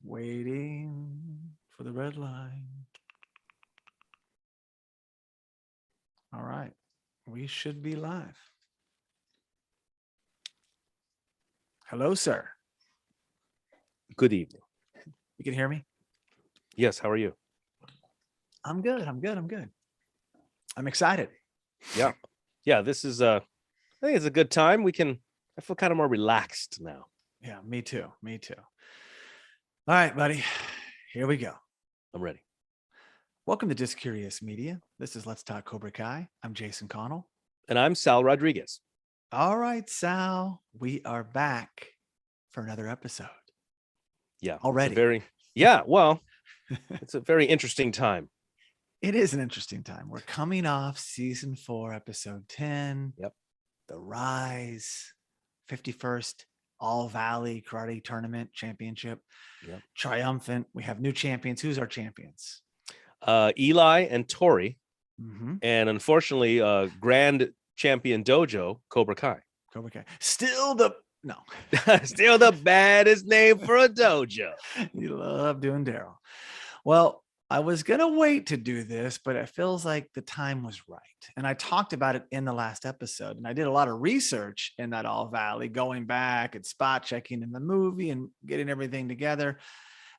Waiting for the red line. All right. We should be live. Hello, sir. Good evening. You can hear me? Yes, how are you? I'm good. I'm excited. Yeah, this is I think it's a good time. I feel kind of more relaxed now. Yeah, me too. All right, buddy. Here we go. I'm ready. Welcome to Just Curious Media. This is Let's Talk Cobrakai. I'm Jason Connell. And I'm Sal Rodriguez. All right, Sal. We are back for another episode. Yeah. Already. It's a very interesting time. It is an interesting time. We're coming off season 4, episode 10. Yep. The Rise, 51st All Valley Karate Tournament Championship. Yep. Triumphant. We have new champions. Who's our champions? Eli and Tori. Mm-hmm. And unfortunately, Grand Champion Dojo, Cobrakai. Cobrakai. Still the baddest name for a dojo. You love doing Daryl. Well, I was going to wait to do this, but it feels like the time was right. And I talked about it in the last episode. And I did a lot of research in that All Valley, going back and spot checking in the movie and getting everything together.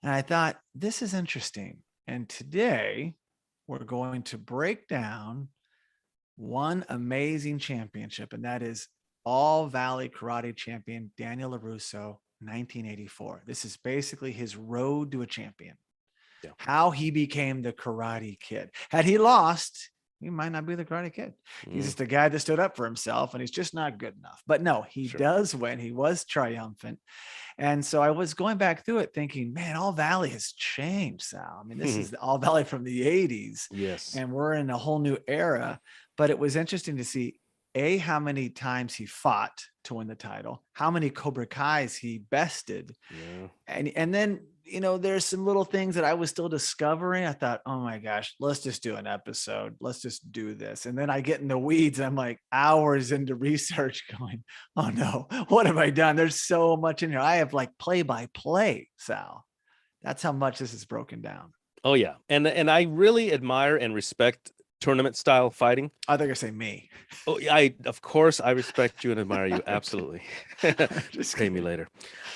And I thought, this is interesting. And today we're going to break down one amazing championship, and that is All Valley Karate Champion Daniel LaRusso, 1984. This is basically his road to a champion. Yeah. How he became the Karate Kid. Had he lost, he might not be the Karate Kid. He's just a guy that stood up for himself, and he's just not good enough. But no, he does win. He was triumphant. And so I was going back through it thinking, man, All Valley has changed, Sal. I mean, this is the All Valley from the 80s. Yes. And we're in a whole new era. But it was interesting to see, how many times he fought to win the title, how many Cobrakais he bested. Yeah. And then, there's some little things that I was still discovering. I thought, oh my gosh, let's just do an episode. Let's just do this. And then I get in the weeds. And I'm like hours into research going, oh no, what have I done? There's so much in here. I have like play by play, Sal. That's how much this is broken down. Oh yeah. And I really admire and respect tournament style fighting. I think I say me. Oh, of course I respect you and admire you. Absolutely. Just pay me later.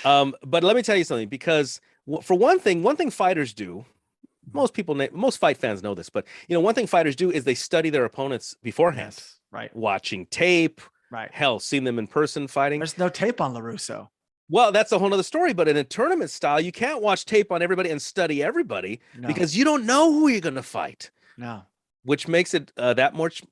But let me tell you something, because for one thing fighters do, most fight fans know this, but one thing fighters do is they study their opponents beforehand. Yes, right. Watching tape, right. Hell, seeing them in person fighting. There's no tape on LaRusso. Well, that's a whole other story. But in a tournament style, you can't watch tape on everybody and study everybody because you don't know who you're going to fight. No. Which makes it that much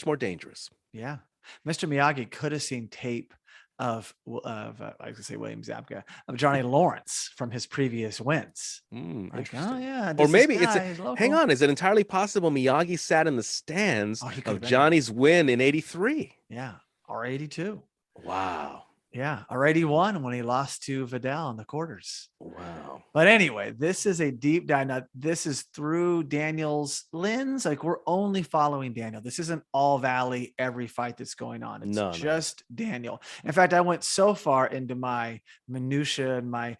more dangerous. Yeah. Mr. Miyagi could have seen tape of I could say williamzabka, of Johnny Lawrence from his previous wins. Like, oh yeah. Or maybe hang on. Is it entirely possible Miyagi sat in the stands of Johnny's win in 83? Yeah. Or 82. Wow. Yeah, or 81 when he lost to Vidal in the quarters. Wow. But anyway, this is a deep dive. Now, this is through Daniel's lens. Like, we're only following Daniel. This isn't All Valley, every fight that's going on. It's just Daniel. In fact, I went so far into my minutia and my,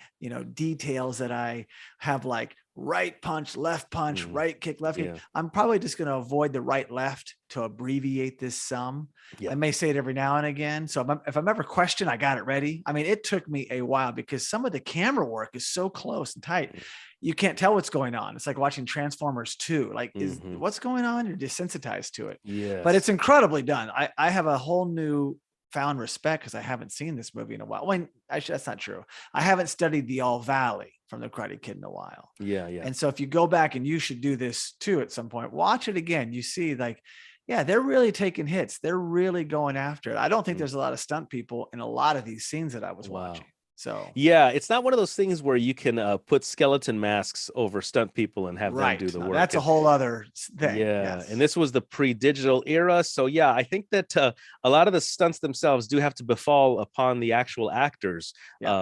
details that I have like right punch, left punch, right kick, left kick. I'm probably just going to avoid the right left to abbreviate this some. I may say it every now and again. So if I'm ever questioned, I got it ready. I mean, it took me a while because some of the camera work is so close and tight. You can't tell what's going on. It's like watching Transformers 2. Like, is what's going on? You're desensitized to it. Yeah. But it's incredibly done. I have a whole new found respect because I haven't seen this movie in a while. That's not true. I haven't studied the All Valley from the Karate Kid in a while. Yeah. And so if you go back, and you should do this too at some point, watch it again. You see, like, yeah, they're really taking hits. They're really going after it. I don't think there's a lot of stunt people in a lot of these scenes that I was watching. So yeah, it's not one of those things where you can put skeleton masks over stunt people and have them do the work. That's a whole other thing. Yeah, yes. And this was the pre-digital era. So yeah, I think that a lot of the stunts themselves do have to befall upon the actual actors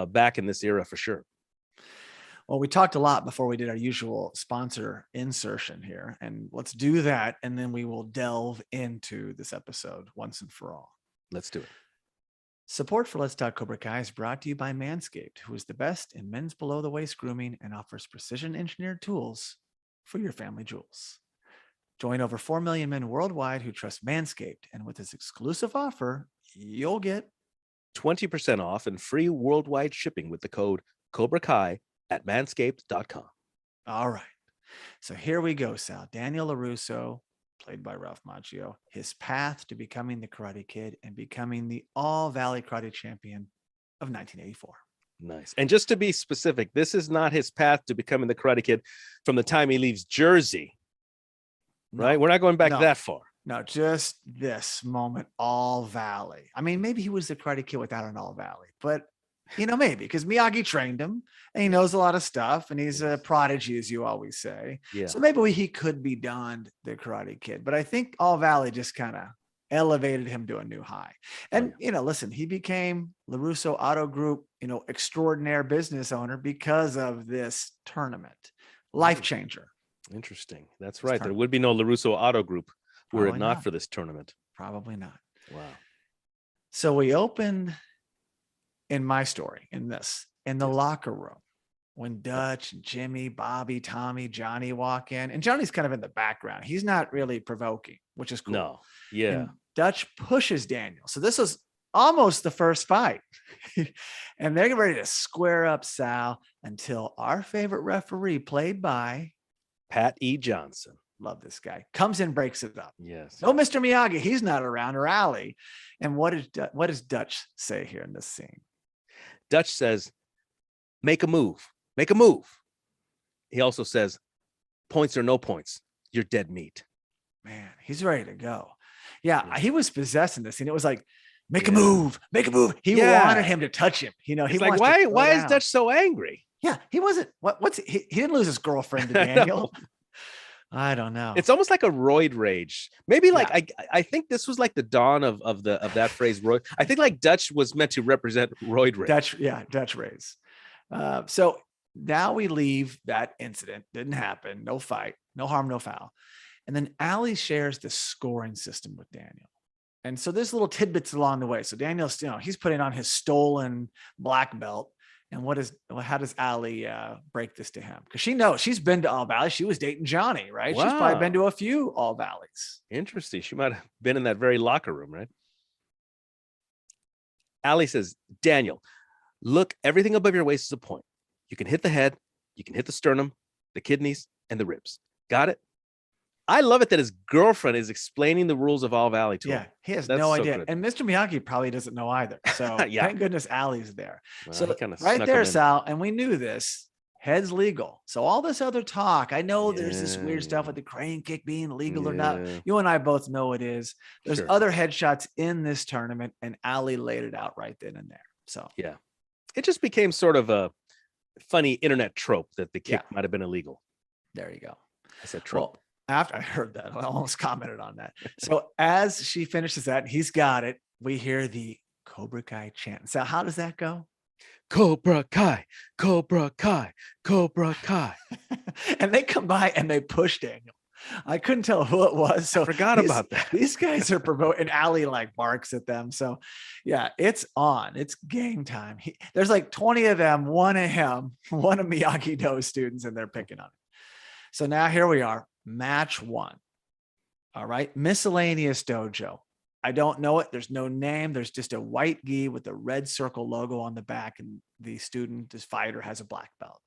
back in this era for sure. Well, we talked a lot before we did our usual sponsor insertion here, and let's do that, and then we will delve into this episode once and for all. Let's do it. Support for Let's Talk Cobra Kai is brought to you by Manscaped, who is the best in men's below the waist grooming and offers precision engineered tools for your family jewels. Join over 4 million men worldwide who trust Manscaped. And with this exclusive offer, you'll get 20% off and free worldwide shipping with the code cobrakai at manscaped.com. all right. So here we go, Sal. Daniel LaRusso, played by ralphmacchio, his path to becoming the Karate Kid and becoming the All Valley Karate Champion of 1984. Nice. And just to be specific, this is not his path to becoming the Karate Kid from the time he leaves Jersey, right? We're not going back that far. No, just this moment, All Valley. I mean, maybe he was the Karate Kid without an All Valley, but maybe because Miyagi trained him and he knows a lot of stuff and he's a prodigy, as you always say. Yeah. So maybe he could be donned the Karate Kid, but I think All Valley just kind of elevated him to a new high. And, listen, he became LaRusso Auto Group, extraordinaire business owner because of this tournament. Life changer. Interesting. That's right. There would be no LaRusso Auto Group were it not for this tournament. Probably not. Wow. So we open in my story in the locker room when Dutch, Jimmy, Bobby, Tommy, Johnny walk in, and Johnny's kind of in the background. He's not really provoking, which is cool. No. Yeah. And Dutch pushes Daniel. So this was almost the first fight. And they're ready to square up, Sal, until our favorite referee, played by Pat E. Johnson. Love this guy. Comes in, breaks it up. Yes. No, Mr. Miyagi. He's not around, or Ali. And what does Dutch say here in this scene? Dutch says, make a move. Make a move. He also says, points or no points, you're dead meat. Man, he's ready to go. Yeah. He was possessed in this scene. It was like, make a move, make a move. He wanted him to touch him. He's like, why is Dutch so angry? Yeah, he wasn't. He didn't lose his girlfriend to Daniel. I don't know. It's almost like a roid rage. Maybe I think this was like the dawn of that phrase. Roid. I think like Dutch was meant to represent roid rage. Dutch rage. So now we leave that incident. Didn't happen. No fight. No harm. No foul. And then Ali shares the scoring system with Daniel. And so there's little tidbits along the way. So Daniel's, he's putting on his stolen black belt. And how does Ali break this to him? Because she knows she's been to All Valley. She was dating Johnny, right? Wow. She's probably been to a few All Valleys. Interesting. She might have been in that very locker room, right? Ali says, Daniel, look, everything above your waist is a point. You can hit the head, you can hit the sternum, the kidneys, and the ribs. Got it? I love it that his girlfriend is explaining the rules of All Valley to him. He has no idea. Good. And Mr. Miyagi probably doesn't know either. So thank goodness Ali's there. Well, so right there, Sal, and we knew this, head's legal. So all this other talk, I know there's this weird stuff with the crane kick being legal or not. You and I both know it is. There's other headshots in this tournament, and Ali laid it out right then and there. So yeah, it just became sort of a funny internet trope that the kick might have been illegal. There you go. I said trope. Well, after I heard that, I almost commented on that. So as she finishes that, he's got it. We hear the Cobra Kai chant. So how does that go? Cobra Kai, Cobra Kai, Cobra Kai. And they come by and they push Daniel. I couldn't tell who it was. So I forgot about that. These guys are promoting, and Ali barks at them. So yeah, it's on. It's game time. There's like 20 of them, one of him, one of Miyagi-Do students, and they're picking on him. So now here we are. Match 1. All right. Miscellaneous dojo. I don't know it. There's no name. There's just a white gi with a red circle logo on the back. And the student, this fighter, has a black belt.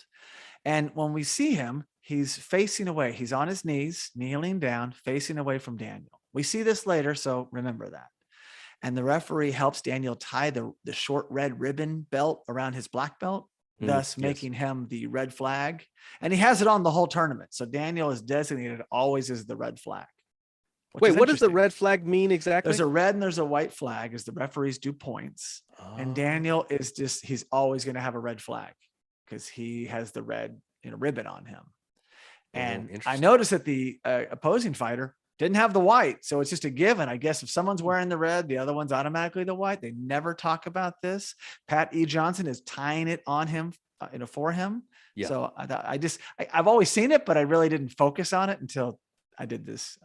And when we see him, he's facing away. He's on his knees, kneeling down, facing away from Daniel. We see this later, so remember that. And the referee helps Daniel tie the short red ribbon belt around his black belt, thus making him the red flag. And he has it on the whole tournament. So Daniel is designated always as the red flag. Wait, what does the red flag mean exactly? There's a red and there's a white flag as the referees do points. Oh. And Daniel is he's always going to have a red flag because he has the red ribbon on him. And I noticed that the opposing fighter didn't have the white. So it's just a given. I guess if someone's wearing the red, the other one's automatically the white. They never talk about this. Pat E. Johnson is tying it on him, for him. Yeah. So I've always seen it, but I really didn't focus on it until I did this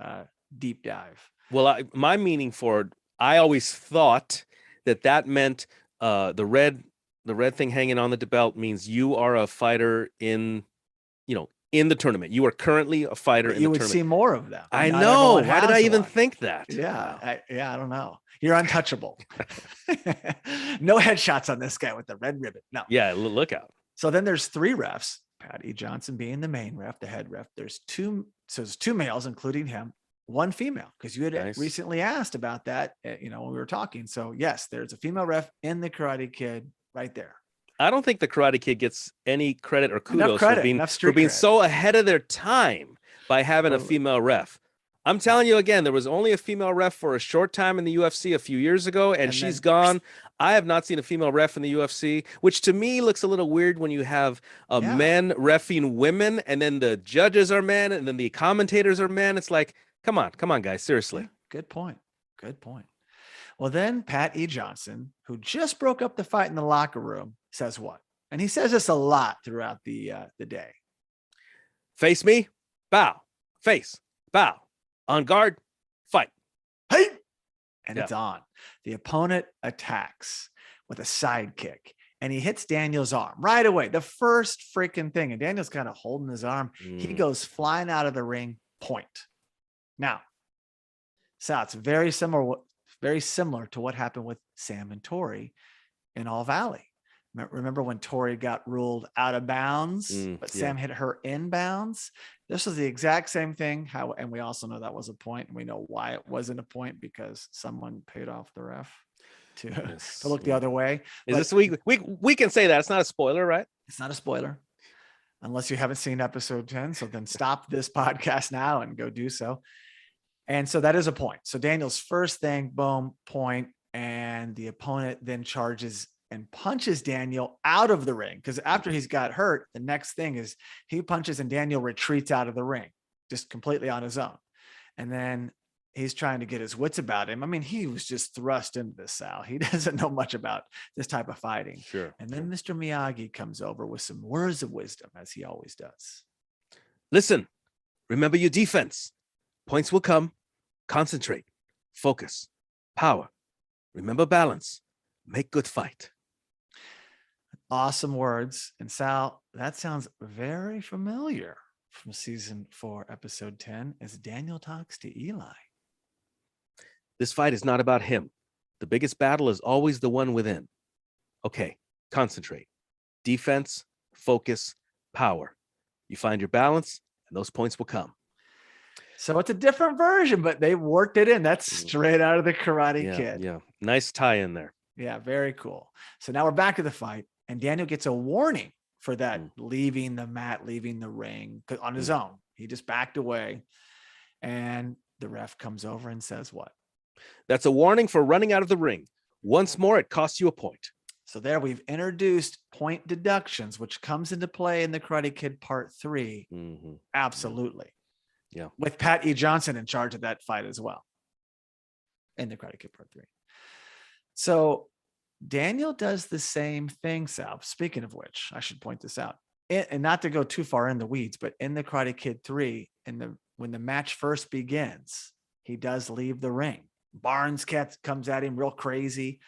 deep dive. Well, my meaning for it, I always thought that meant the red thing hanging on the belt means you are a fighter in the tournament. You are currently a fighter But in you the would tournament. see more of them. I Not know. everyone How did I has even one. think that? Yeah, Wow. I don't know. You're untouchable. No headshots on this guy with the red ribbon. No. Yeah, look out. So then there's 3 refs, Pat E. Johnson being the main ref, the head ref. There's 2 males, including him, 1 female, because you had Nice. recently asked about that, when we were talking. So yes, there's a female ref in the Karate Kid right there. I don't think the Karate Kid gets any credit or kudos for being so ahead of their time by having a female ref. I'm telling you again, there was only a female ref for a short time in the UFC a few years ago, and she's gone. I have not seen a female ref in the UFC, which to me looks a little weird when you have men reffing women, and then the judges are men, and then the commentators are men. It's like, come on, guys, seriously. Yeah, good point. Well, then Pat E. Johnson, who just broke up the fight in the locker room, says what? And he says this a lot throughout the day. Face me, bow. Face, bow. On guard, fight. Hey! And it's on. The opponent attacks with a side kick, and he hits Daniel's arm right away. The first freaking thing. And Daniel's kind of holding his arm. He goes flying out of the ring, point. Now, Sal, it's very similar to what happened with Sam and Tori in All Valley. Remember when Tori got ruled out of bounds, but Sam hit her in bounds? This was the exact same thing. And we also know that was a point, and we know why it wasn't a point, because someone paid off the ref to look the other way. We can say that. It's not a spoiler, right? It's not a spoiler, unless you haven't seen episode 10. So then stop this podcast now and go do so. And so that is a point. So Daniel's first thing, boom, point, and the opponent then charges and punches Daniel out of the ring, because after he's got hurt, the next thing is he punches and Daniel retreats out of the ring, just completely on his own. And then he's trying to get his wits about him. I mean, he was just thrust into this, Sal. He doesn't know much about this type of fighting. Sure. And then Mr. Miyagi comes over with some words of wisdom, as he always does. Listen, remember your defense. Points will come. Concentrate. Focus. Power. Remember balance. Make good fight. Awesome words. And Sal, that sounds very familiar from season 4, episode 10, as Daniel talks to Eli. This fight is not about him. The biggest battle is always the one within. Okay, concentrate. Defense, focus, power. You find your balance, and those points will come. So it's a different version, but they worked it in. That's straight out of the Karate Kid. Yeah, nice tie in there. Yeah, very cool. So now we're back to the fight, and Daniel gets a warning for that leaving the mat, leaving the ring on his own. He just backed away, and the ref comes over and says what? That's a warning for running out of the ring. Once more, it costs you a point. So there we've introduced point deductions, which comes into play in the Karate Kid Part 3. Absolutely. Yeah. With Pat E. Johnson in charge of that fight as well in the Karate Kid Part 3. So Daniel does the same thing, Sal. Speaking of which, I should point this out. And not to go too far in the weeds, but in the Karate Kid 3, when the match first begins, he does leave the ring. Barnes comes at him real crazy,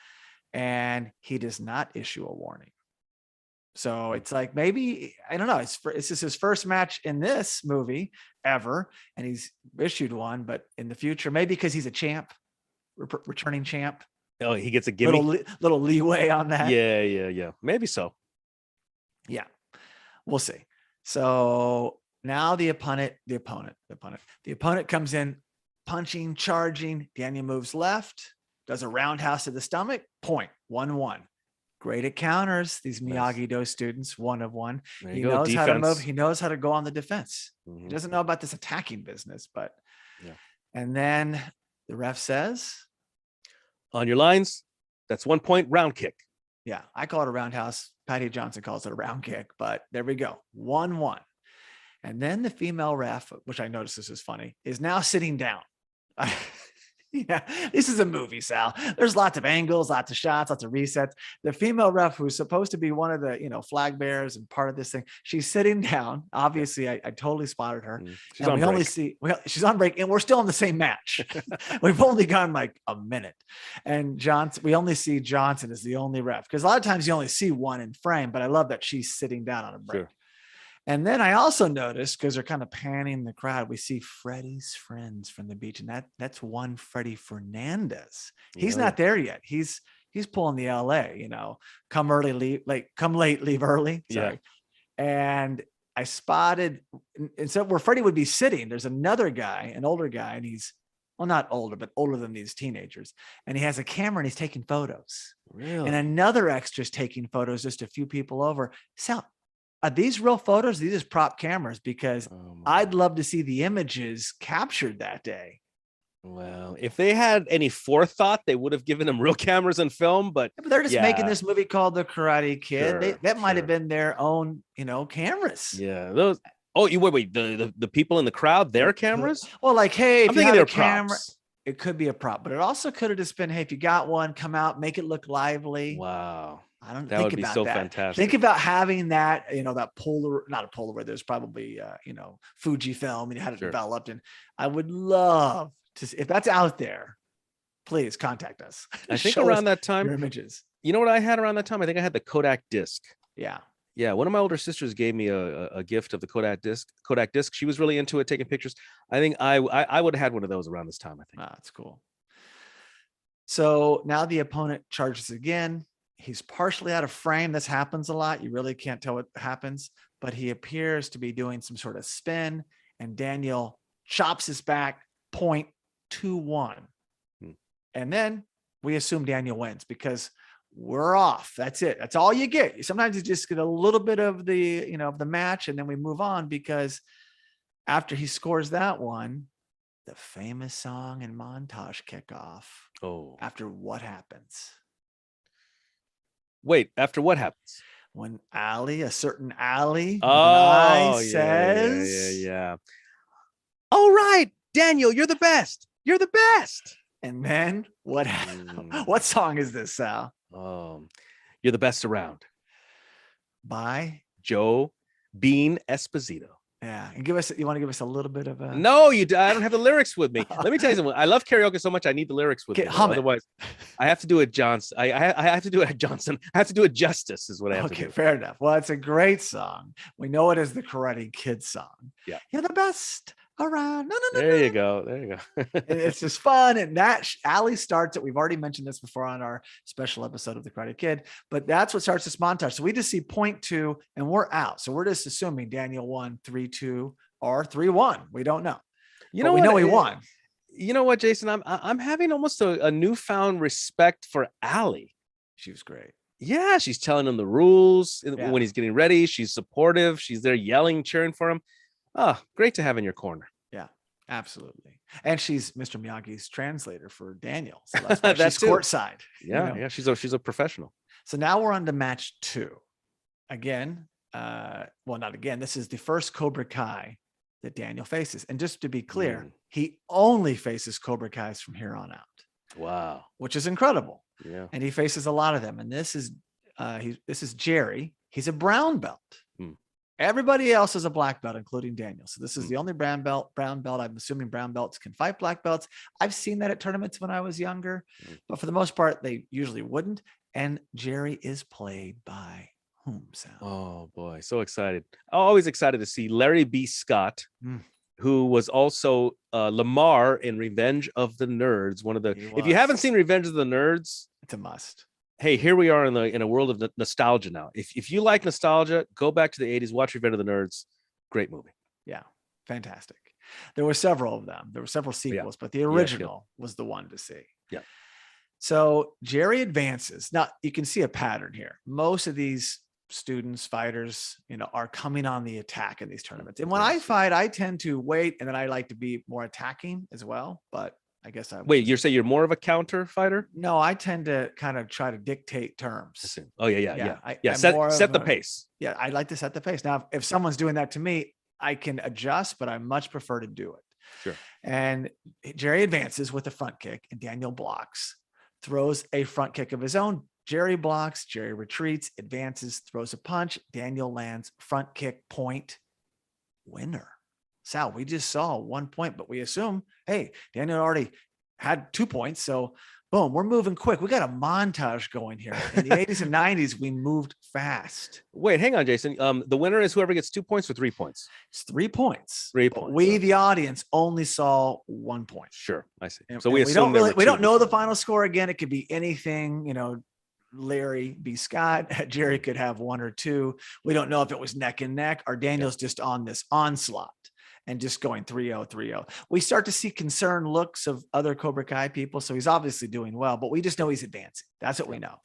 and he does not issue a warning. So it's like, maybe, I don't know, it's just his first match in this movie ever, and he's issued one, but in the future, maybe because he's a champ, returning champ. Oh, he gets a gimme. Little leeway on that. Yeah. Maybe so. Yeah, we'll see. So now the opponent comes in, punching, charging. Daniel moves left, does a roundhouse to the stomach, point, 1-1. Great at counters. These Miyagi-Do students, 1 of 1. He knows how to move. He knows how to go on the defense. He doesn't know about this attacking business, but and then the ref says, on your lines, that's 1 point, round kick. Yeah, I call it a roundhouse. Patty Johnson calls it a round kick, but there we go. 1-1. And then the female ref, which I noticed this is funny, is now sitting down. Yeah, this is a movie, Sal. There's lots of angles, lots of shots, lots of resets. The female ref, who's supposed to be one of the, flag bearers and part of this thing, she's sitting down. Obviously, I totally spotted her. She's and on we break. only see, she's on break, and we're still in the same match. We've only gone like a minute. And we only see Johnson as the only ref, because a lot of times you only see one in frame, but I love that she's sitting down on a break. Sure. And then I also noticed, because they're kind of panning the crowd, we see Freddie's friends from the beach, and that's one Freddie Fernandez. He's not there yet. He's pulling the LA, come early, leave late, come late, leave early. Sorry. Yeah. And I spotted, and so where Freddie would be sitting, there's another guy, an older guy, and he's, well, not older, but older than these teenagers. And he has a camera and he's taking photos. Really? And another extra's taking photos just a few people over. So are these real photos? These are prop cameras, because I'd love to see the images captured that day. Well, if they had any forethought, they would have given them real cameras and film, but they're just making this movie called The Karate Kid. That might have been their own, cameras. Yeah. Those. Oh, you wait. The people in the crowd, their cameras? Well, like, hey, if I'm you thinking have they're a camera, props. it could be a prop, but it also could have just been, hey, if you got one, come out, make it look lively. Wow. I don't that think would be about so that. fantastic. Think about having that, that not a Polaroid. There's probably, Fujifilm, and you had it developed. And I would love to see, if that's out there, please contact us. I think around that time, your images. You know what I had around that time? I think I had the Kodak disc. Yeah. Yeah. One of my older sisters gave me a gift of the Kodak disc. She was really into it, taking pictures. I think I would have had one of those around this time, I think. That's cool. So now the opponent charges again. He's partially out of frame. This happens a lot. You really can't tell what happens, but he appears to be doing some sort of spin, and Daniel chops his back, 0.21. And then we assume Daniel wins, because we're off. That's it. That's all you get. Sometimes you just get a little bit of the, of the match, and then we move on, because after he scores that one, the famous song and montage kick off. Oh. After what happens? Wait, after what happens? When a certain Allie says, yeah. All right, Daniel, you're the best. You're the best. And then what? What song is this, Sal? You're the best around. By Joe Bean Esposito. Yeah, and you want to give us a little bit of a? No, I don't have the lyrics with me. Let me tell you something. I love karaoke so much. I need the lyrics with me. Otherwise, I have to do it Johnson. I have to do it Johnson. I have to do it justice is what I have to do. Okay, fair enough. Well, it's a great song. We know it as the Karate Kid song. Yeah. You're the best around. No. There you go. It's just fun. And that Allie starts it. We've already mentioned this before on our special episode of the Karate Kid, but that's what starts this montage. So we just see 0.2 and we're out. So we're just assuming Daniel won 3-2 or 3-1. We don't know. We know he won. You know what, Jason? I'm having almost a newfound respect for Allie. She was great. Yeah, she's telling him the rules when he's getting ready. She's supportive. She's there yelling, cheering for him. Oh, great to have in your corner. Yeah, absolutely. And she's Mr. Miyagi's translator for Daniel. So that's why she's courtside. Yeah, she's a professional. So now we're on to match 2. Again, not again. This is the first cobrakai that Daniel faces. And just to be clear, he only faces cobrakais from here on out. Wow. Which is incredible. Yeah. And he faces a lot of them. And this is Jerry. He's a brown belt. Everybody else is a black belt, including Daniel. So this is the only brown belt. I'm assuming brown belts can fight black belts. I've seen that at tournaments when I was younger, but for the most part, they usually wouldn't. And Jerry is played by whom, Sal? Oh boy, so excited. Always excited to see Larry B. Scott, who was also Lamar in Revenge of the Nerds. If you haven't seen Revenge of the Nerds, it's a must. Hey, here we are in a world of nostalgia now. If you like nostalgia, go back to the 80s, watch Revenge of the Nerds. Great movie. Yeah, fantastic. There were several of them. There were several sequels, but the original was the one to see. Yeah. So Jerry advances. Now you can see a pattern here. Most of these students, fighters, are coming on the attack in these tournaments. And when I fight, I tend to wait, and then I like to be more attacking as well. But I guess wait, you're saying you're more of a counter fighter? No, I tend to kind of try to dictate terms. Oh yeah. Set the pace. Yeah, I like to set the pace. Now, if someone's doing that to me, I can adjust, but I much prefer to do it. Sure. And Jerry advances with a front kick, and Daniel blocks, throws a front kick of his own. Jerry blocks, Jerry retreats, advances, throws a punch. Daniel lands front kick, point, winner. Sal, we just saw 1 point, but we assume, hey, Daniel already had 2 points. So boom, we're moving quick. We got a montage going here. In the 80s and 90s, we moved fast. Wait, hang on, Jason. The winner is whoever gets 2 points or 3 points. It's 3 points. 3 points. We, the audience, only saw 1 point. Sure, I see. And, so we don't know the final score again. It could be anything, you know. Larry B. Scott, Jerry could have 1 or 2. We don't know if it was neck and neck or Daniel's just on this onslaught and just going 3-0, 3-0. We start to see concerned looks of other Cobra Kai people. So he's obviously doing well, but we just know he's advancing. That's what we know.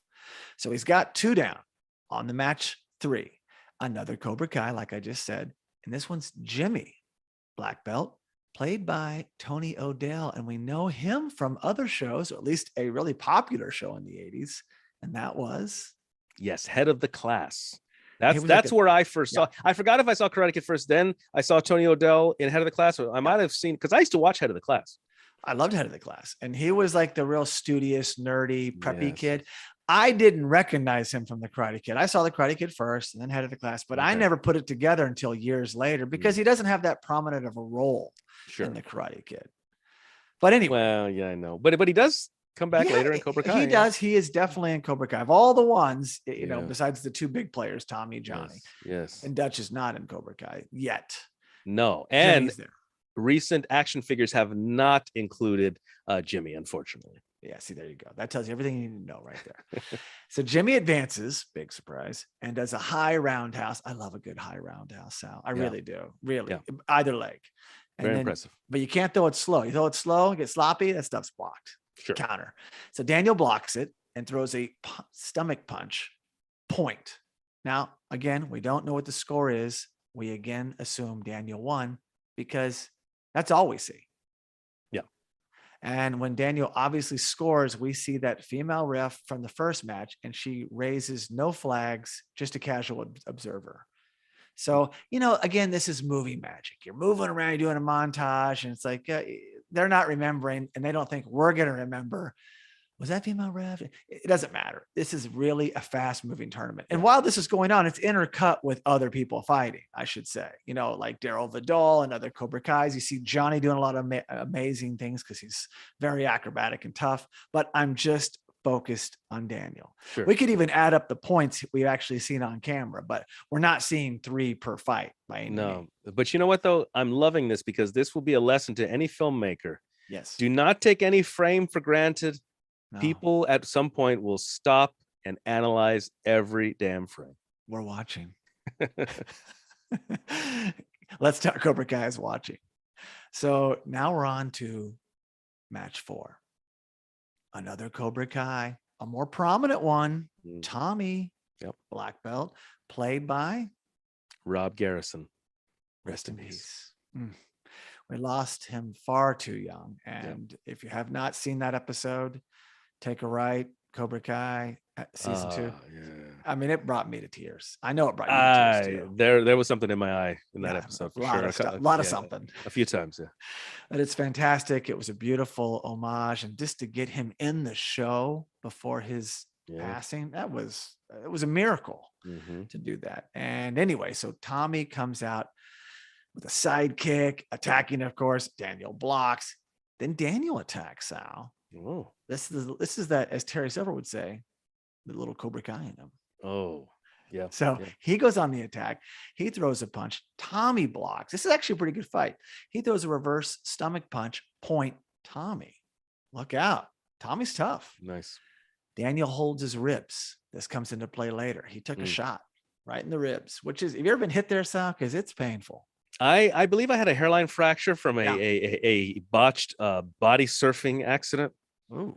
So he's got 2 down on the match 3. Another Cobra Kai, like I just said. And this one's Jimmy, black belt, played by Tony O'Dell. And we know him from other shows, or at least a really popular show in the 80s. And that was? Yes, Head of the Class. That's like where I first saw. I forgot if I saw Karate Kid first. Then I saw Tony O'Dell in Head of the Class. I might have seen, because I used to watch Head of the Class. I loved Head of the Class. And he was like the real studious, nerdy, preppy kid. I didn't recognize him from the Karate Kid. I saw the Karate Kid first and then Head of the Class, but I never put it together until years later because he doesn't have that prominent of a role in the Karate Kid. But anyway. Well, yeah, I know. But he does come back later in Cobra Kai. He does. He is definitely in Cobra Kai. Of all the ones, you know, besides the 2 big players, Tommy, Johnny. Yes. And Dutch is not in Cobra Kai yet. No. And recent action figures have not included Jimmy, unfortunately. Yeah, see, there you go. That tells you everything you need to know right there. So Jimmy advances, big surprise, and does a high roundhouse. I love a good high roundhouse, Sal. I really do. Really. Yeah. Either leg. And very impressive. But you can't throw it slow. You throw it slow, get sloppy, that stuff's blocked. Sure. Counter. So Daniel blocks it and throws a stomach punch, point. Now, again, we don't know what the score is. We again assume Daniel won because that's all we see. Yeah. And when Daniel obviously scores, we see that female ref from the first match, and she raises no flags, just a casual observer. So, you know, again, this is movie magic. You're moving around, you're doing a montage, and it's like they're not remembering, and they don't think we're going to remember. Was that female ref? It doesn't matter. This is really a fast moving tournament. And while this is going on, it's intercut with other people fighting, I should say, you know, like Daryl Vidal and other Cobra Kais. You see Johnny doing a lot of amazing things because he's very acrobatic and tough, but I'm just focused on Daniel. Sure. We could even add up the points we've actually seen on camera, but we're not seeing 3 per fight by any means. But you know what, though? I'm loving this because this will be a lesson to any filmmaker. Yes. Do not take any frame for granted. No. People at some point will stop and analyze every damn frame. We're watching. Let's Talk Cobra Kai is watching. So now we're on to match 4. Another Cobra Kai, a more prominent one, Tommy, black belt, played by Rob Garrison. Rest in peace. We lost him far too young. And if you have not seen that episode, take a right, Cobra Kai, season 2. Yeah. I mean, it brought me to tears. I know it brought you to tears too. There was something in my eye in that episode for sure. A lot of something. A few times, yeah. But it's fantastic. It was a beautiful homage, and just to get him in the show before his passing, it was a miracle to do that. And anyway, so Tommy comes out with a sidekick, attacking, of course. Daniel blocks. Then Daniel attacks Sal. Oh. This is that, as Terry Silver would say, the little Cobra Kai in him. Oh, yeah. So he goes on the attack. He throws a punch. Tommy blocks. This is actually a pretty good fight. He throws a reverse stomach punch. Point Tommy. Look out. Tommy's tough. Nice. Daniel holds his ribs. This comes into play later. He took a shot right in the ribs, which is, have you ever been hit there, Sal? Because it's painful. I believe I had a hairline fracture from a botched body surfing accident. Ooh.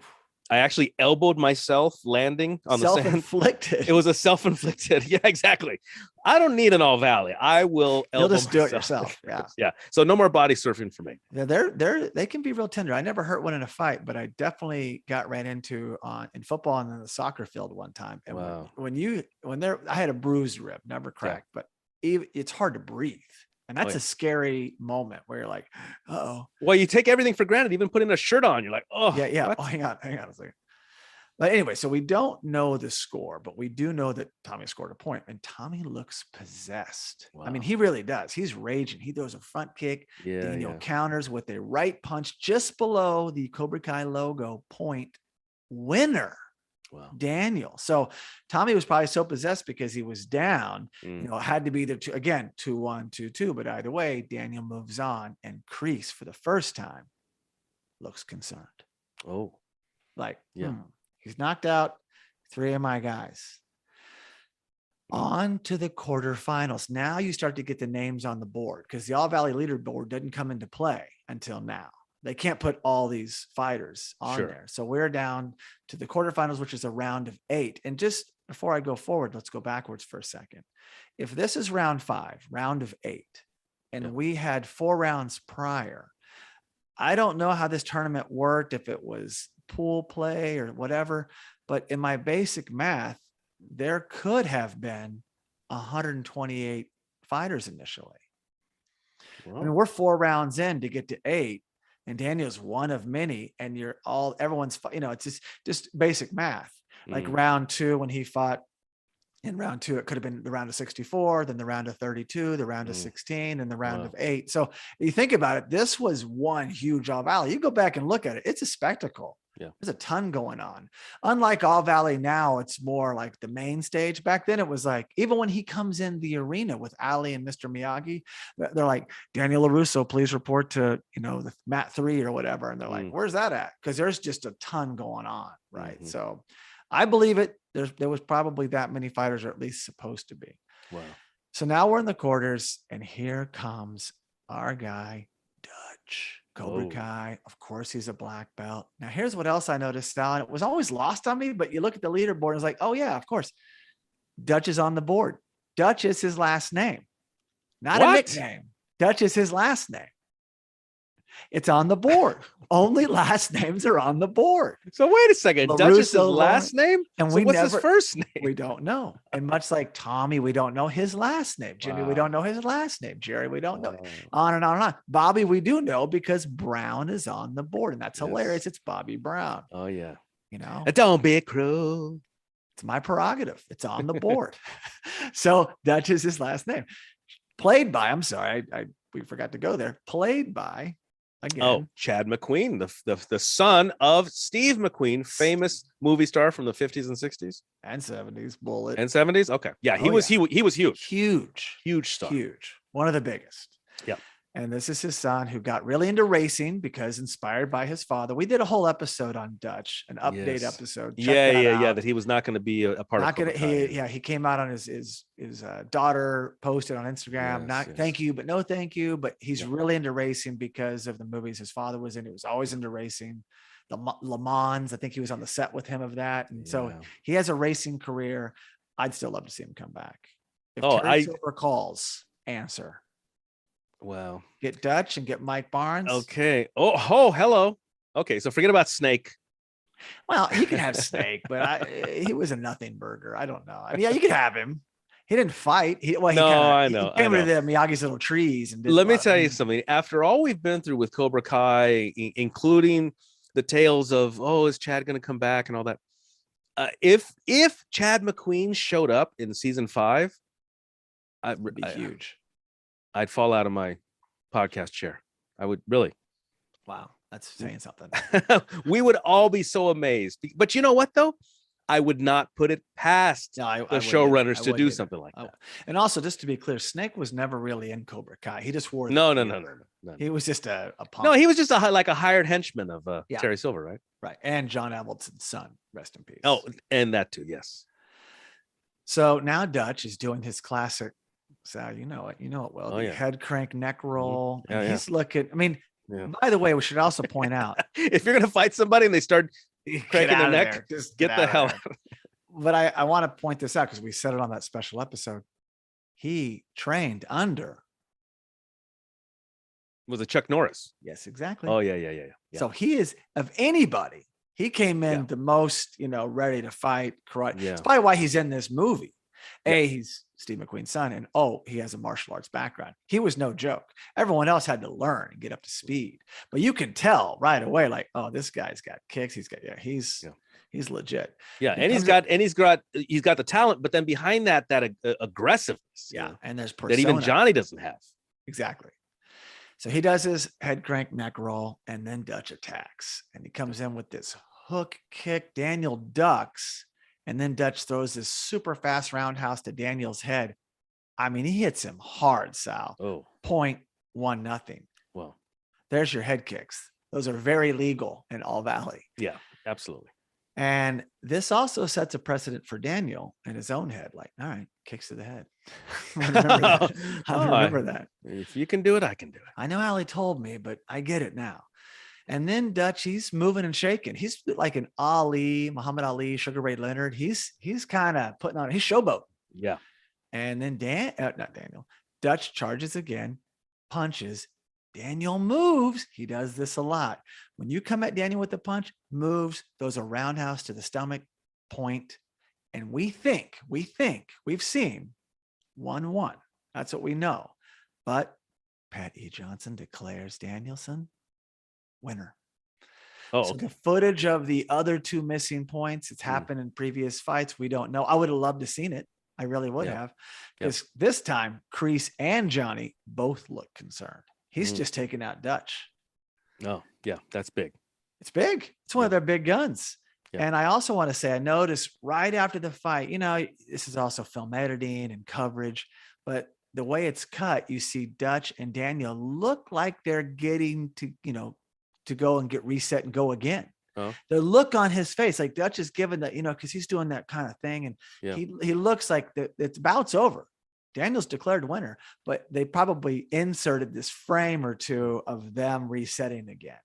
I actually elbowed myself landing on the sand. Self-inflicted. It was a self-inflicted. Yeah, exactly. I don't need an All Valley. I will elbow You'll just do it yourself. Yeah. Yeah. So no more body surfing for me. Yeah, they can be real tender. I never hurt one in a fight, but I definitely got ran into in football and in the soccer field one time. And wow. I had a bruised rib, never cracked, but it's hard to breathe. And that's a scary moment where you're like, oh. Well, you take everything for granted, even putting a shirt on. You're like, oh, yeah. what? Oh, hang on a second. But anyway, so we don't know the score, but we do know that Tommy scored a point, and Tommy looks possessed. Wow. I mean, he really does. He's raging. He throws a front kick. Daniel counters with a right punch just below the Cobrakai logo, point, winner. Wow. Daniel. So Tommy was probably so possessed because he was down. It had to be the 2-1, 2-2. But either way, Daniel moves on, and Kreese for the first time looks concerned. Oh, like, he's knocked out 3 of my guys. On to the quarterfinals. Now you start to get the names on the board because the All Valley leaderboard didn't come into play until now. They can't put all these fighters on there. So we're down to the quarterfinals, which is a round of 8. And just before I go forward, let's go backwards for a second. If this is round 5, round of 8, and we had 4 rounds prior, I don't know how this tournament worked, if it was pool play or whatever, but in my basic math, there could have been 128 fighters initially. Wow. I mean, we're 4 rounds in to get to 8. And Daniel's one of many, and everyone's, it's just basic math. Like round 2, when he fought in round 2, it could have been the round of 64, then the round of 32, the round of 16, and the round of 8. So you think about it, this was one huge All Valley. You go back and look at it, it's a spectacle. Yeah. There's a ton going on. Unlike All Valley now, it's more like the main stage. Back then, it was like, even when he comes in the arena with Ali and Mr. Miyagi, they're like, Daniel LaRusso, please report to, the mat 3 or whatever. And they're like, where's that at? Because there's just a ton going on, right? So I believe it. There was probably that many fighters, or at least supposed to be. Wow. So now we're in the quarters, and here comes our guy, Dutch. Cobrakai, of course, he's a black belt. Now, here's what else I noticed, Sal, and it was always lost on me, but you look at the leaderboard and it's like, oh yeah, of course, Dutch is on the board. Dutch is his last name, not a nickname. Dutch is his last name. It's on the board. Only last names are on the board. So wait a second. LaRusso, Dutch is his last name? And so what's his first name? We don't know. And much like Tommy, we don't know his last name. Jimmy, we don't know his last name. Jerry, we don't know. On and on and on. Bobby, we do know because Brown is on the board. And that's hilarious. It's Bobby Brown. Oh, yeah. Don't be cruel. It's my prerogative. It's on the board. So Dutch is his last name. Played by, I'm sorry, we forgot to go there. Played by, again, Chad McQueen, the son of Steve McQueen, famous movie star from the 50s and 60s and 70s. Bullet and 70s. Okay, yeah, he was huge star, huge, one of the biggest. Yep. And this is his son, who got really into racing because inspired by his father. We did a whole episode on Dutch, an update episode. That he was not going to be a part of. He came out on his daughter posted on Instagram. Thank you, but no thank you. But he's really into racing because of the movies his father was in. He was always into racing. The Le Mans, I think he was on the set with him of that, and so he has a racing career. I'd still love to see him come back. If Terry Silver calls, answer. Wow. Get Dutch and get Mike Barnes. Okay. Hello. Okay, so forget about Snake. Well, you can have Snake, but he was a nothing burger. I don't know. I mean, you could have him. He didn't fight. I know. He came to the Miyagi's little trees. And let me tell you something. After all we've been through with Cobra Kai, including the tales of, is Chad going to come back and all that? If Chad McQueen showed up in season 5, it'd be huge. I'd fall out of my podcast chair. I would really. Wow. That's saying something. We would all be so amazed. But you know what, though? I would not put it past the showrunners to do something like that. And also, just to be clear, Snake was never really in Cobra Kai. He just wore No. He was just a punk. No, he was just a hired henchman of Terry Silver, right? Right. And John Avildsen's son. Rest in peace. Oh, and that too, yes. So now Dutch is doing his classic. Sal, you know it well. Head crank, neck roll. And he's looking. I mean, by the way, we should also point out, if you're going to fight somebody and they start cranking their neck, just get the hell out. But I want to point this out because we said it on that special episode. He trained under. Was it Chuck Norris? Yes, exactly. Oh, yeah. So he is, of anybody, he came in the most, ready to fight karate. Yeah. It's probably why he's in this movie. He's Steve McQueen's son, and he has a martial arts background. He was no joke. Everyone else had to learn and get up to speed, but you can tell right away, like, oh, this guy's got kicks. He's legit. Yeah, and he's got the talent, but then behind that aggressiveness. Yeah, and there's persona that even Johnny doesn't have. Exactly. So he does his head crank neck roll, and then Dutch attacks, and he comes in with this hook kick. Daniel ducks, and then Dutch throws this super fast roundhouse to Daniel's head. I mean, he hits him hard, Sal. 0.1-0. Well, there's your head kicks. Those are very legal in All Valley. Yeah, absolutely. And this also sets a precedent for Daniel in his own head. Like, all right, kicks to the head. I remember that. If you can do it, I can do it. I know Ali told me, but I get it now. And then Dutch, he's moving and shaking. He's like an Ali, Muhammad Ali, Sugar Ray Leonard. He's kind of putting on, he's showboat. Yeah. And then Dutch charges again, punches. Daniel moves. He does this a lot. When you come at Daniel with the punch, moves, throws a roundhouse to the stomach, point. And we've seen 1-1. That's what we know. But Pat E. Johnson declares Danielson winner. So the footage of the other two missing points, it's happened in previous fights. We don't know. I would have loved to seen it. I really would have. Because this time, Kreese and Johnny both look concerned. He's just taking out Dutch. Oh, yeah, that's big. It's big. It's one of their big guns. Yeah. And I also want to say, I noticed right after the fight, this is also film editing and coverage, but the way it's cut, you see Dutch and Daniel look like they're getting to, to go and get reset and go again. Oh. The look on his face, like Dutch is given that, because he's doing that kind of thing. And he looks like it's bout's over. Daniel's declared winner, but they probably inserted this frame or two of them resetting again.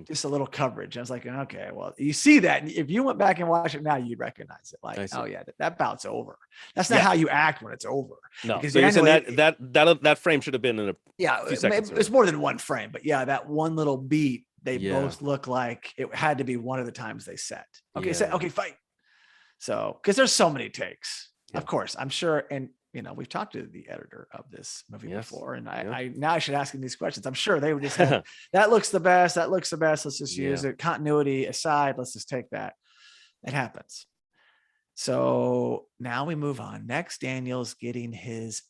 Just a little coverage. I was like, okay, well, you see that. And if you went back and watched it now, you'd recognize it. Like, oh yeah, that bout's over. That's not how you act when it's over. No, because so that frame should have been in a few seconds. It's more than one frame, but yeah, that one little beat, they both look like it had to be one of the times they set. Okay, fight. So, because there's so many takes, of course, I'm sure. And we've talked to the editor of this movie before, and I now I should ask him these questions. I'm sure they would just have, that looks the best. That looks the best. Let's just use it. Continuity aside, let's just take that. It happens. So now we move on. Next, Daniel's getting his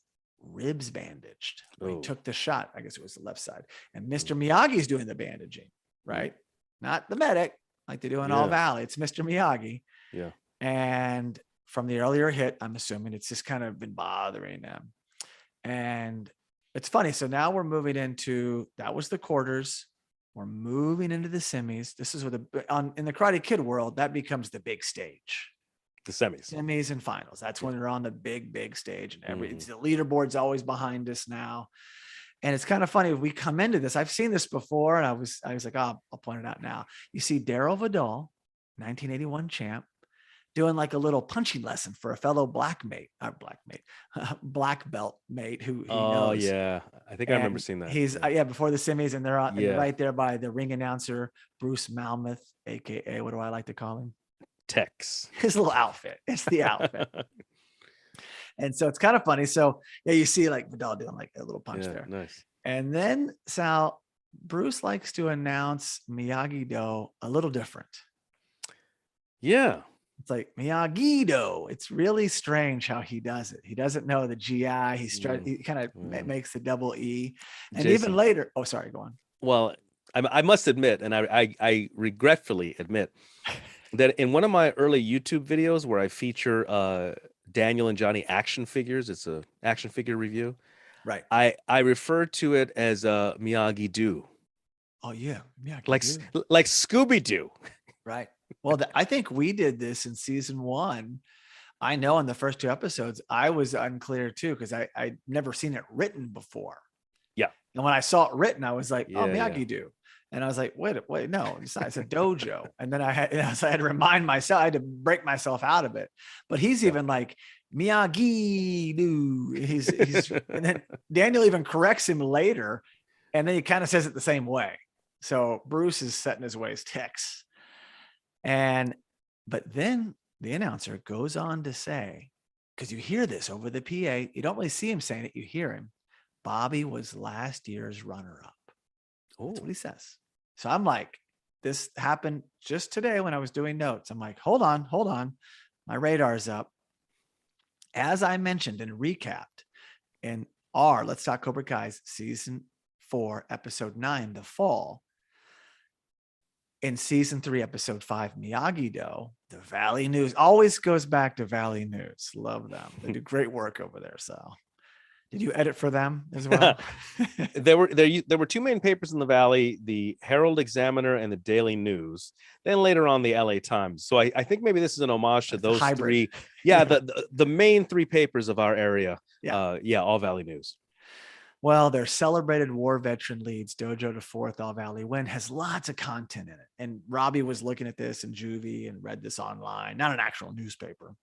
ribs bandaged. He took the shot. I guess it was the left side. And Mr. Miyagi's doing the bandaging, right? Not the medic like they do in All Valley. It's Mr. Miyagi. Yeah. And from the earlier hit, I'm assuming it's just kind of been bothering them. And it's funny. So now we're moving into, that was the quarters. We're moving into the semis. This is where in the Karate Kid world, that becomes the big stage. The semis and finals. That's when they're on the big stage, and the leaderboard's always behind us now. And it's kind of funny. We come into this, I've seen this before, and I was like, I'll point it out now. You see Daryl Vidal, 1981 champ, doing like a little punching lesson for a fellow black belt mate who he knows. Oh yeah, I think I remember seeing that. He's before the semis, and they're right there by the ring announcer, Bruce Malmuth, aka what do I like to call him? Tex. His little outfit. It's the outfit. And so it's kind of funny. So you see like Vidal doing like a little punch there. Nice. And then Sal, Bruce likes to announce Miyagi-Do a little different. Yeah. It's like Miyagi-Do. It's really strange how he does it. He doesn't know the GI. He kind of makes the double E. And Jason, even later, sorry, go on. Well, I must admit, and I regretfully admit that in one of my early YouTube videos where I feature Daniel and Johnny action figures, it's a action figure review. Right. I refer to it as Miyagi-Do. Oh yeah, like Scooby-Doo. Right. Well, I think we did this in season 1. I know in the first 2 episodes, I was unclear too, because I'd never seen it written before. Yeah. And when I saw it written, I was like, Miyagi-Do. And I was like, wait, no, it's a dojo. And then I had to remind myself, I had to break myself out of it. But he's even like, Miyagi-Do. He's and then Daniel even corrects him later. And then he kind of says it the same way. So Bruce is set in his ways, Tex. But then the announcer goes on to say because you hear this over the PA. You don't really see him saying it. You hear him. Bobby was last year's runner-up. That's what he says. So I'm like, this happened just today when I was doing notes. I'm like, hold on. My radar's up. As I mentioned and recapped in our Let's Talk Cobra Kai's season 4, episode 9, The Fall. In season 3, episode 5, Miyagi-Do, the Valley News always goes back to Valley News. Love them. They do great work over there. So did you edit for them as well? There were 2 main papers in the Valley, the Herald Examiner and the Daily News. Then later on, the LA Times. So I think maybe this is an homage to those 3. Yeah, the main 3 papers of our area. Yeah. All Valley News. Well, their celebrated war veteran leads Dojo to 4th All Valley Win has lots of content in it. And Robbie was looking at this in Juvie and read this online, not an actual newspaper.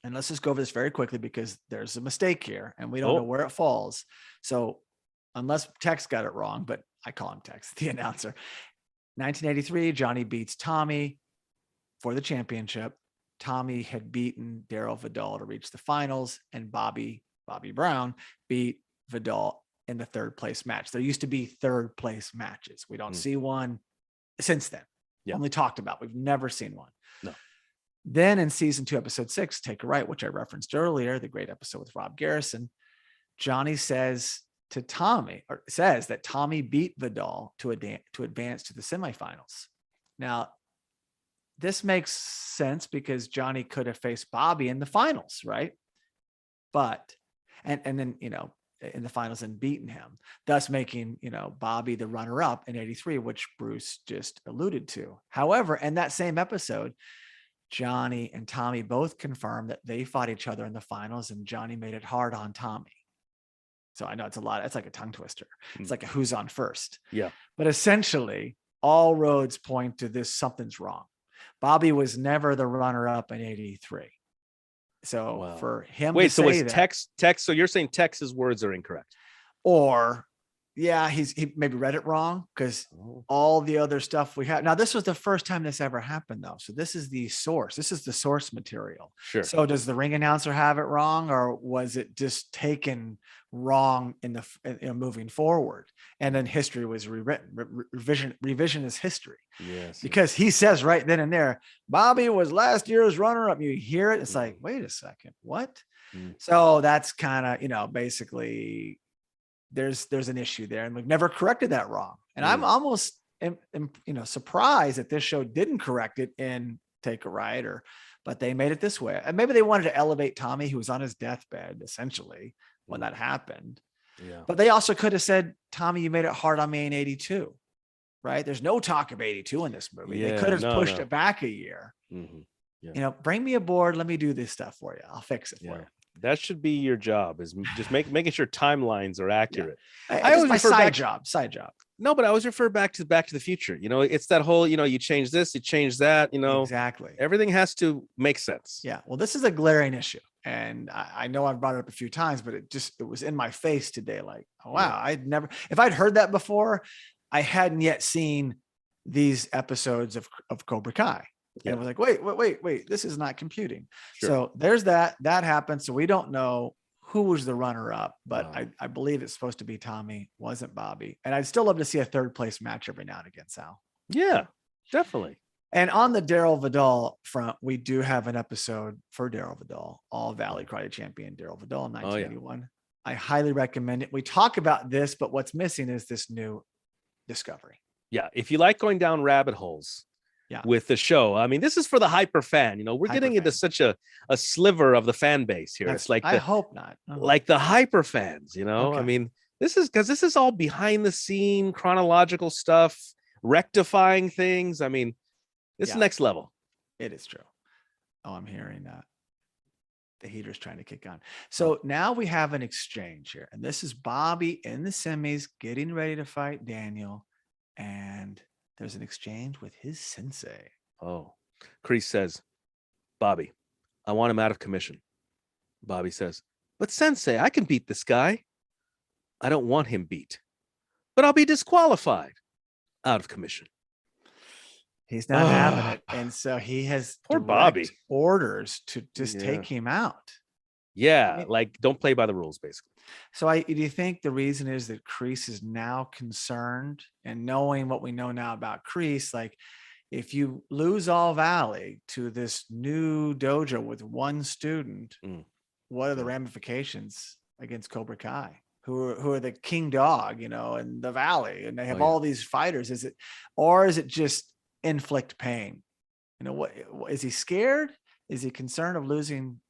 And let's just go over this very quickly because there's a mistake here and we don't know where it falls. So unless Tex got it wrong, but I call him Tex, the announcer. 1983, Johnny beats Tommy for the championship. Tommy had beaten Daryl Vidal to reach the finals, and Bobby Brown beat Vidal in the 3rd place match. There used to be 3rd place matches. We don't see one since then. Only talked about. We've never seen one. No. Then in season 2, episode 6, Take a Right, which I referenced earlier, the great episode with Rob Garrison, Johnny says that Tommy beat Vidal to advance to the semifinals. Now, this makes sense because Johnny could have faced Bobby in the finals, right? But, and then, in the finals and beaten him, thus making, Bobby the runner-up in 83, which Bruce just alluded to. However, in that same episode, Johnny and Tommy both confirmed that they fought each other in the finals and Johnny made it hard on Tommy. So I know it's like a tongue twister. It's like a who's on first. Yeah. But essentially all roads point to this, something's wrong. Bobby was never the runner-up in 83. So for him to say was that, Tex, so you're saying Tex's words are incorrect? Or he maybe read it wrong because all the other stuff we have now, this was the first time this ever happened though. So this is the source. This is the source material. Sure. So does the ring announcer have it wrong, or was it just taken wrong in the moving forward? And then history was rewritten. Revision is history. Yes. Because he says right then and there, Bobby was last year's runner-up. You hear it. It's like, wait a second, what? So that's kind of, basically there's an issue there, and we've never corrected that wrong. And I'm almost, surprised that this show didn't correct it in Take a Right, but they made it this way. And maybe they wanted to elevate Tommy, who was on his deathbed, essentially, when that happened. Yeah. But they also could have said, Tommy, you made it hard on me in 82, right? There's no talk of 82 in this movie. They could have pushed it back a year. Yeah. Bring me aboard. Let me do this stuff for you. I'll fix it for you. That should be your job, is just making sure timelines are accurate. I always my side job. No, but I always refer back to the Future. It's that whole, you change this, you change that, Exactly. Everything has to make sense. Yeah. Well, this is a glaring issue. And I know I've brought it up a few times, but it was in my face today. Like, oh, wow, if I'd heard that before, I hadn't yet seen these episodes of Cobra Kai. And I was like, wait, this is not computing. Sure. So there's that happened. So we don't know who was the runner-up, but I believe it's supposed to be Tommy, wasn't Bobby. And I'd still love to see a 3rd place match every now and again, Sal. Yeah, definitely. And on the Daryl Vidal front, we do have an episode for Daryl Vidal, All Valley Karate Champion Daryl Vidal in 1981. I highly recommend it. We talk about this, but what's missing is this new discovery. Yeah, if you like going down rabbit holes, with the show. I mean, this is for the hyper fan. We're getting into such a sliver of the fan base here. It's like I hope not. Like the hyper fans, Okay. I mean, this is all behind the scene chronological stuff, rectifying things. I mean, this is next level. It is true. Oh, I'm hearing that. The heater's trying to kick on. So now we have an exchange here. And this is Bobby in the semis getting ready to fight Daniel. And there's an exchange with his sensei. Oh, Kreese says, Bobby, I want him out of commission. Bobby says, but sensei, I can beat this guy. I don't want him beat, but I'll be disqualified. Out of commission. He's not having it. And so he has poor Bobby orders to just take him out. Yeah, I mean, like don't play by the rules, basically. so do you think the reason is that Kreese is now concerned, and knowing what we know now about Kreese, like if you lose All Valley to this new dojo with one student, what are the ramifications against Cobra Kai, who are the king dog, in the valley, and they have all these fighters? Or is it just inflict pain? What is he scared? Is he concerned of losing,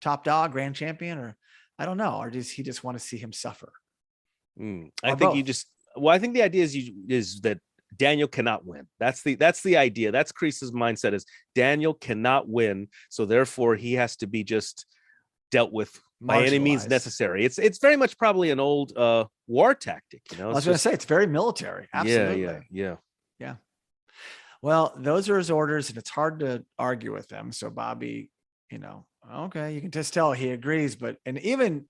top dog, grand champion, or I don't know, or does he just want to see him suffer? I think both. I think the idea is that Daniel cannot win. That's the idea. That's Kreese's mindset, is Daniel cannot win, so therefore he has to be just dealt with by any means necessary. It's very much probably an old war tactic, I was going to say it's very military. Absolutely. Yeah. Well, those are his orders, and it's hard to argue with them. So Bobby, okay, you can just tell he agrees, and even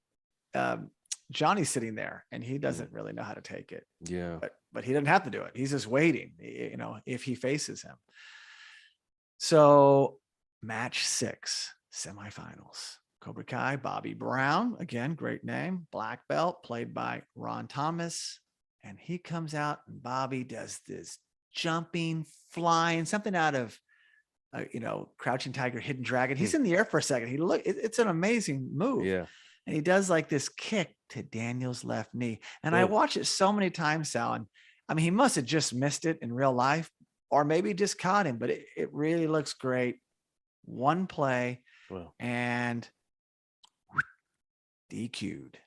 Johnny's sitting there and he doesn't really know how to take it. Yeah. But he doesn't have to do it. He's just waiting, if he faces him. So match 6, semifinals. Cobra Kai, Bobby Brown, again, great name, black belt, played by Ron Thomas. And he comes out and Bobby does this jumping, flying, something out of, Crouching Tiger, Hidden Dragon. He's in the air for a second. It's an amazing move. Yeah. And he does like this kick to Daniel's left knee. And I watch it so many times, Sal. And I mean, he must have just missed it in real life, or maybe just caught him, but it really looks great. One play and DQ'd.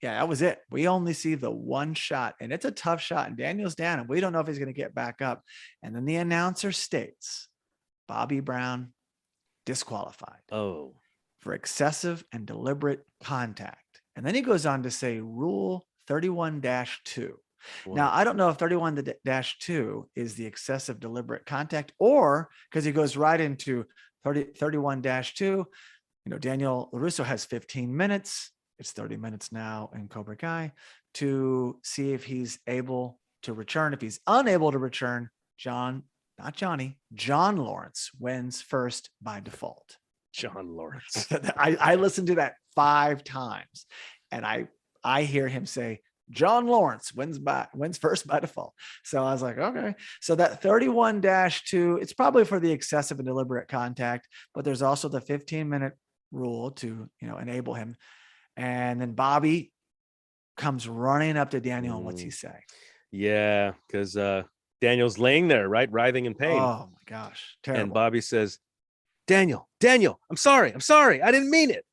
That was it. We only see the one shot, and it's a tough shot, and Daniel's down, and we don't know if he's going to get back up. And then the announcer states, Bobby Brown disqualified. For excessive and deliberate contact. And then he goes on to say Rule 31-2. Now, I don't know if 31-2 is the excessive deliberate contact, or because he goes right into 31-2. Daniel LaRusso has 15 minutes. It's 30 minutes now in Cobra Kai to see if he's able to return. If he's unable to return, John Lawrence wins first by default. John Lawrence. I listened to that 5 times, and I hear him say John Lawrence wins first by default. So I was like, okay. So that 31-2, it's probably for the excessive and deliberate contact, but there's also the 15-minute rule to enable him. And then Bobby comes running up to Daniel, and what's he say? Yeah, because Daniel's laying there, right, writhing in pain. Oh my gosh, terrible. And Bobby says, Daniel, I'm sorry, I didn't mean it.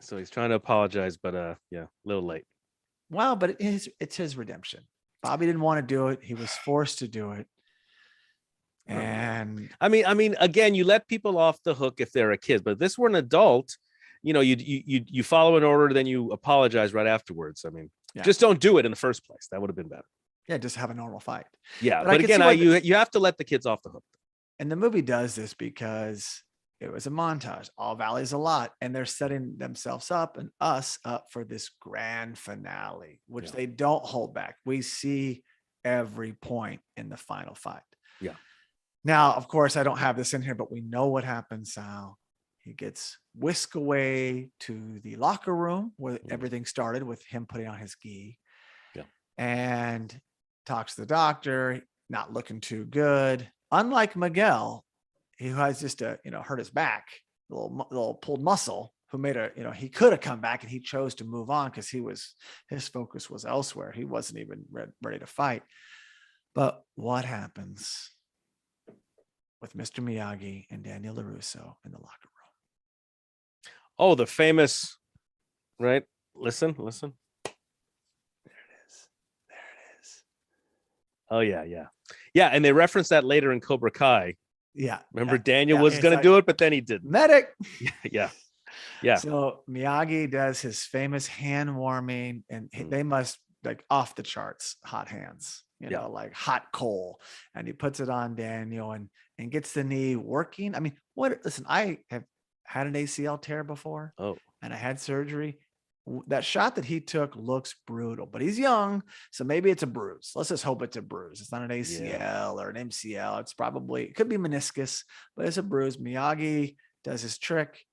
So he's trying to apologize, but a little late. Well, but it's his redemption. Bobby didn't want to do it. He was forced to do it. And I mean, again, you let people off the hook if they're a kid, but if this were an adult, you follow an order, then you apologize right afterwards. I mean, just don't do it in the first place. That would have been better. Yeah, just have a normal fight. Yeah, but again, you have to let the kids off the hook. And the movie does this because it was a montage. All Valley's a lot, and they're setting themselves up and us up for this grand finale, which they don't hold back. We see every point in the final fight. Yeah. Now, of course, I don't have this in here, but we know what happens, Sal. He gets whisked away to the locker room where everything started with him putting on his gi. Yeah. And talks to the doctor, not looking too good. Unlike Miguel, who has just hurt his back, a little pulled muscle, who made he could have come back, and he chose to move on because his focus was elsewhere. He wasn't even ready to fight. But what happens with Mr. Miyagi and Daniel LaRusso in the locker room? Oh, the famous, right? Listen. There it is. Oh, yeah. And they reference that later in Cobra Kai. Yeah. Remember, Daniel was going to do it, but then he didn't. Medic. Yeah. So Miyagi does his famous hand warming, and they must like off the charts hot hands, like hot coal. And he puts it on Daniel and gets the knee working. I mean, listen, I have had an ACL tear before. And I had surgery. That shot that he took looks brutal, but he's young, so maybe it's a bruise. Let's just hope it's a bruise. It's not an ACL or an MCL. It could be meniscus, but it's a bruise. Miyagi does his trick,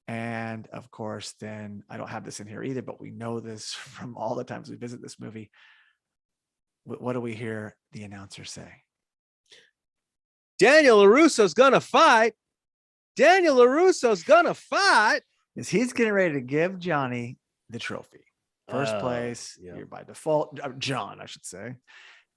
And of course, then I don't have this in here either, but we know this from all the times we visit this movie. What do we hear the announcer say? Daniel LaRusso's gonna fight. Daniel LaRusso's gonna fight. Is he's getting ready to give Johnny the trophy. First place, you're by default, John, I should say.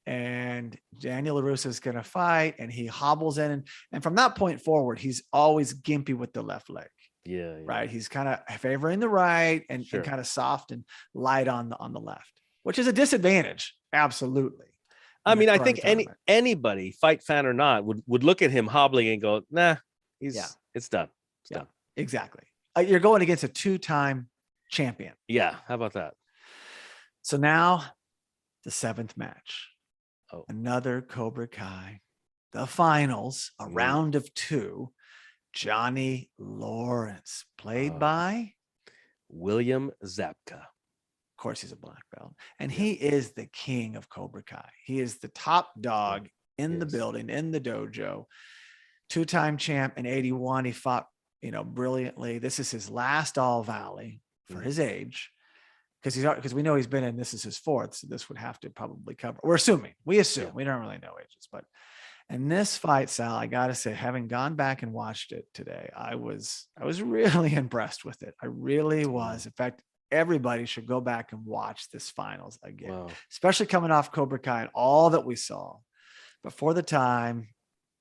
And Daniel LaRusso is going to fight, and he hobbles in. And from that point forward, he's always gimpy with the left leg. Yeah. Right. He's kind of favoring the right and kind of soft and light on the left, which is a disadvantage. Absolutely. I mean, I think anybody, fight fan or not, would look at him hobbling and go, nah, it's done. It's done. Exactly. You're going against a 2-time champion. Yeah. How about that? So now the 7th match. Oh. Another Cobra Kai. The finals, a round of 2. Johnny Lawrence, played by Williamzabka. Of course, he's a black belt. And he is the king of Cobra Kai. He is the top dog in the building, in the dojo. 2-time champ in 81. He fought, brilliantly. This is his last All Valley for his age. Because we know he's been in, this is his 4th, so this would have to probably cover. We assume, we don't really know ages, but in this fight, Sal, I gotta say, having gone back and watched it today, I was really impressed with it. I really was. In fact, everybody should go back and watch this finals again, especially coming off Cobra Kai and all that we saw. But for the time,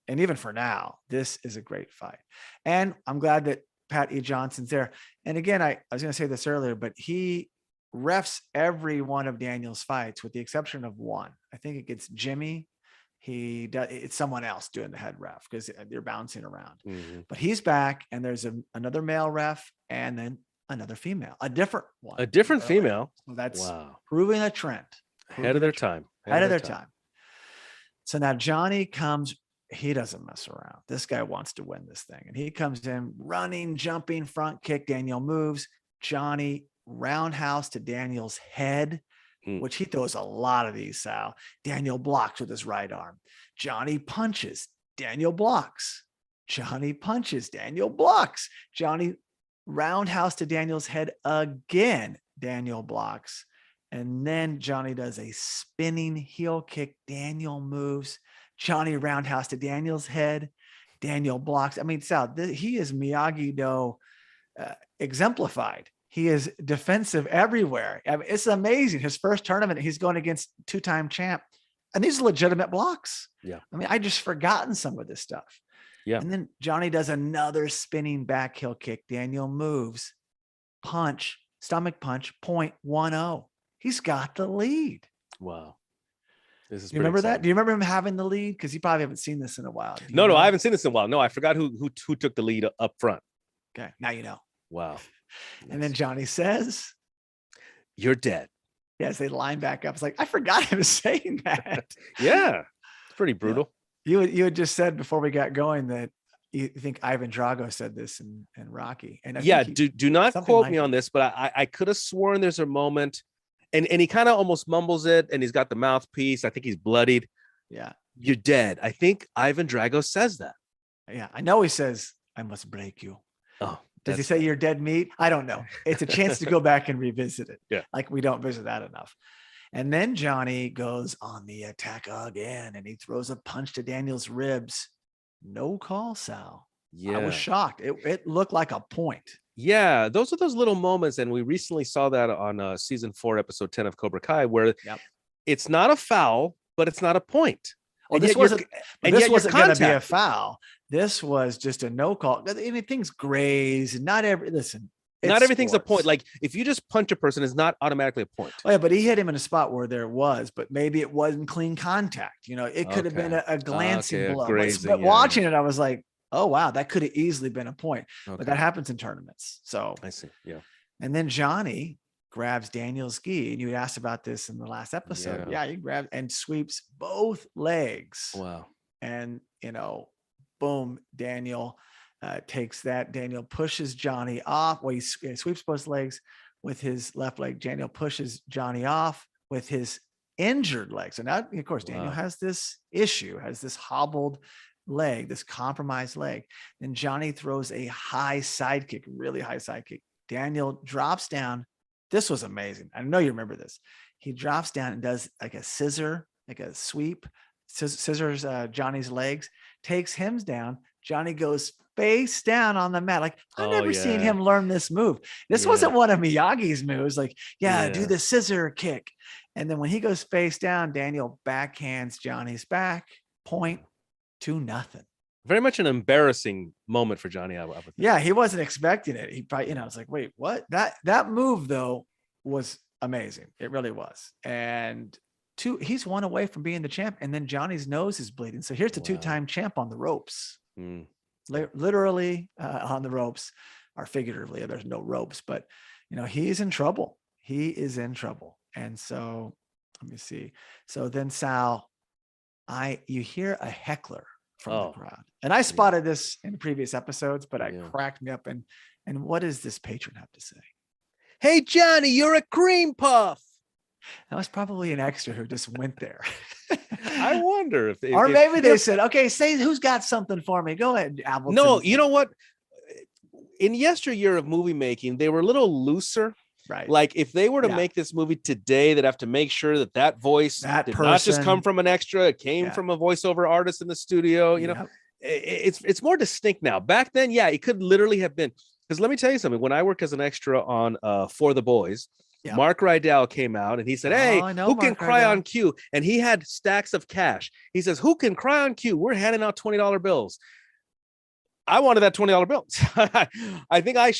and even for now, this is a great fight. And I'm glad that Pat E. Johnson's there. And again, I was going to say this earlier, but he refs every one of Daniel's fights with the exception of one. I think it gets Jimmy. It's someone else doing the head ref because they're bouncing around. But he's back, and there's another male ref and then another female, a different one. A different female. So that's proving a trend. Ahead of their time. Ahead of their time. So now Johnny comes. He doesn't mess around. This guy wants to win this thing. And he comes in running, jumping, front kick. Daniel moves. Johnny roundhouse to Daniel's head, which he throws a lot of these, Sal. Daniel blocks with his right arm. Johnny punches. Daniel blocks. Johnny punches. Daniel blocks. Johnny roundhouse to Daniel's head again. Daniel blocks. And then Johnny does a spinning heel kick. Daniel moves. Johnny roundhouse to Daniel's head. Daniel blocks. I mean, Sal, he is Miyagi-Do exemplified. He is defensive everywhere. I mean, it's amazing. His first tournament, he's going against 2-time champ. And these are legitimate blocks. Yeah. I mean, I just forgotten some of this stuff. Yeah. And then Johnny does another spinning back heel kick. Daniel moves. Punch. Stomach punch. 0.10. He's got the lead. Wow. This is you remember exciting. That? Do you remember him having the lead? Because you probably haven't seen this in a while. No, I haven't seen this in a while. No, I forgot who took the lead up front. Okay. Now you know. Wow. And then Johnny says, "You're dead." Yes, they line back up. It's like, I forgot him saying that. Yeah. It's pretty brutal. You had just said before we got going that you think Ivan Drago said this in Rocky. And do not quote me on this, but I could have sworn there's a moment and he kind of almost mumbles it and he's got the mouthpiece. I think he's bloodied. Yeah. "You're dead." I think Ivan Drago says that. Yeah. I know he says, "I must break you." Oh. Does he say "you're dead meat"? I don't know. It's a chance to go back and revisit it. Yeah. Like we don't visit that enough. And then Johnny goes on the attack again and he throws a punch to Daniel's ribs. No call, Sal. Yeah. I was shocked. It looked like a point. Yeah. Those are those little moments. And we recently saw that on season 4, episode 10 of Cobra Kai, where it's not a foul, but it's not a point. Well, this wasn't going to be a foul. This was just a no call. I mean, things graze. Not everything's a point. Like if you just punch a person, it's not automatically a point. Oh yeah, but he hit him in a spot where there was, but maybe it wasn't clean contact. It could have been a glancing blow. But watching it, I was like, oh wow, that could have easily been a point. Okay. But that happens in tournaments. So I see. Yeah. And then Johnny grabs Daniel's gi, and you asked about this in the last episode. Yeah, he grabs and sweeps both legs. Wow. And boom, Daniel takes that. Daniel pushes Johnny off. Well, he sweeps both legs with his left leg. Daniel pushes Johnny off with his injured leg. So now, of course, Daniel has this issue, has this hobbled leg, this compromised leg. Then Johnny throws a high side kick, really high side kick. Daniel drops down. This was amazing. I know you remember this. He drops down and does like a scissor, like a sweep, scissors Johnny's legs, takes him down. Johnny goes face down on the mat. Like, I've never seen him learn this move. This wasn't one of Miyagi's moves. Like, do the scissor kick. And then when he goes face down, Daniel backhands Johnny's back, 2-0. Very much an embarrassing moment for Johnny. I would think. Yeah, he wasn't expecting it. He probably, it's like, wait, what? That move though was amazing. It really was. And he's one away from being the champ. And then Johnny's nose is bleeding. So here's the 2-time champ on the ropes. Literally on the ropes, or figuratively. There's no ropes, but he's in trouble. He is in trouble. And so let me see. So then Sal, you hear a heckler from the crowd. And I spotted this in previous episodes, but it cracked me up. And what does this patron have to say? Hey, Johnny, you're a cream puff. That was probably an extra who just went there. I wonder if maybe they said, okay, say who's got something for me. Go ahead, Appleton. No, you know what? In yesteryear of movie making, they were a little looser. Right. Like if they were to make this movie today, they'd have to make sure that voice did not just come from an extra. It came from a voiceover artist in the studio. It's more distinct now. Back then, it could literally have been. Because let me tell you something. When I worked as an extra on For the Boys, Mark Rydell came out and he said, hey, who can cry on cue? And he had stacks of cash. He says, who can cry on cue? We're handing out $20 bills. I wanted that $20 bill. I think I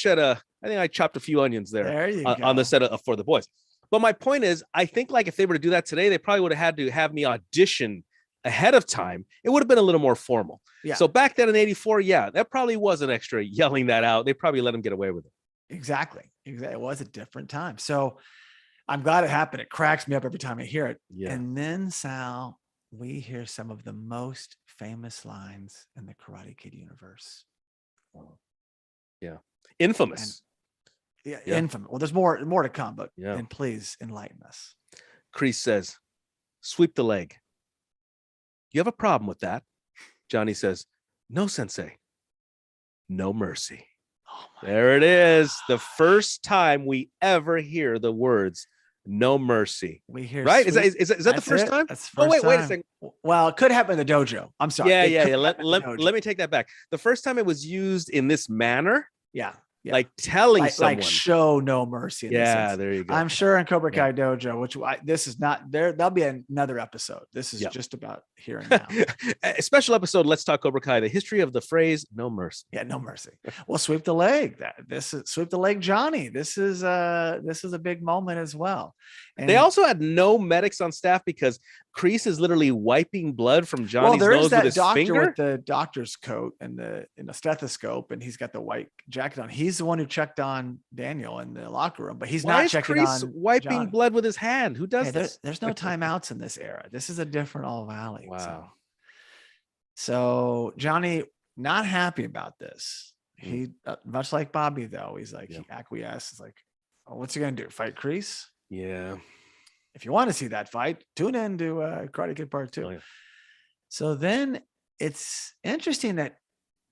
chopped a few onions there on the set of For the Boys. But my point is, I think like if they were to do that today, they probably would have had to have me audition ahead of time. It would have been a little more formal. Yeah. So back then in '84, that probably was an extra yelling that out. They probably let him get away with it. Exactly. It was a different time. So I'm glad it happened. It cracks me up every time I hear it. Yeah. And then Sal, we hear some of the most famous lines in the Karate Kid universe. Yeah. Infamous. Infamous. Well, there's more to come, but and please enlighten us. Kreese says, sweep the leg. You have a problem with that? Johnny says, no, sensei. No mercy. There it is. The first time we ever hear the words no mercy. We hear right? Is that the first time? That's the first time. Wait a second. Well, it could happen in the dojo. I'm sorry. Yeah. Let me take that back. The first time it was used in this manner. Yeah. Like telling someone, like show no mercy. There you go. I'm sure in Cobrakai Dojo, which this is not there. That'll be another episode. This is just about here and now. A special episode. Let's talk Cobrakai. The history of the phrase "no mercy." Yeah, no mercy. Well, sweep the leg. This is sweep the leg, Johnny. This is a big moment as well. And they also had no medics on staff because Kreese is literally wiping blood from Johnny's nose with his finger. With the doctor's coat and the stethoscope, and he's got the white jacket on. He's the one who checked on Daniel in the locker room, but he's not checking on wiping Johnny. Blood with his hand. Who does this? There's no timeouts in this era. This is a different All Valley. Wow. So Johnny not happy about this. He much like Bobby though. He's like he acquiesces. Like, oh, what's he gonna do? Fight Kreese? Yeah. If you want to see that fight, tune in to Karate Kid Part 2. Oh, yeah. So then it's interesting that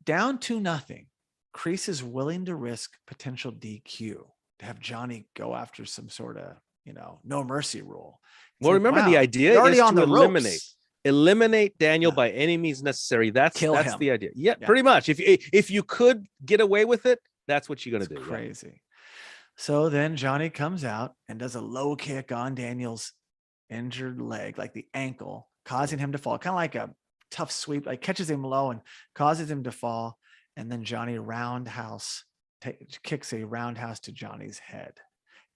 down 2-0, Kreese is willing to risk potential DQ to have Johnny go after some sort of, no mercy rule. It's well, remember the idea is to eliminate Daniel by any means necessary. That's the idea. Yeah, pretty much. If you could get away with it, that's what you're going to do. Crazy. Yeah. So then Johnny comes out and does a low kick on Daniel's injured leg, like the ankle, causing him to fall, kind of like a tough sweep, like catches him low and causes him to fall. And then Johnny kicks a roundhouse to Johnny's head.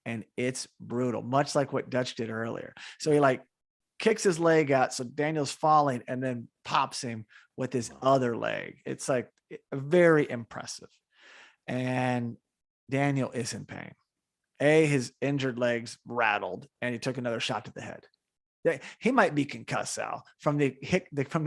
And it's brutal, much like what Dutch did earlier. So he kicks his leg out. So Daniel's falling and then pops him with his other leg. It's like very impressive. And Daniel is in pain. His injured legs rattled, and he took another shot to the head. He might be concussed, Sal, from the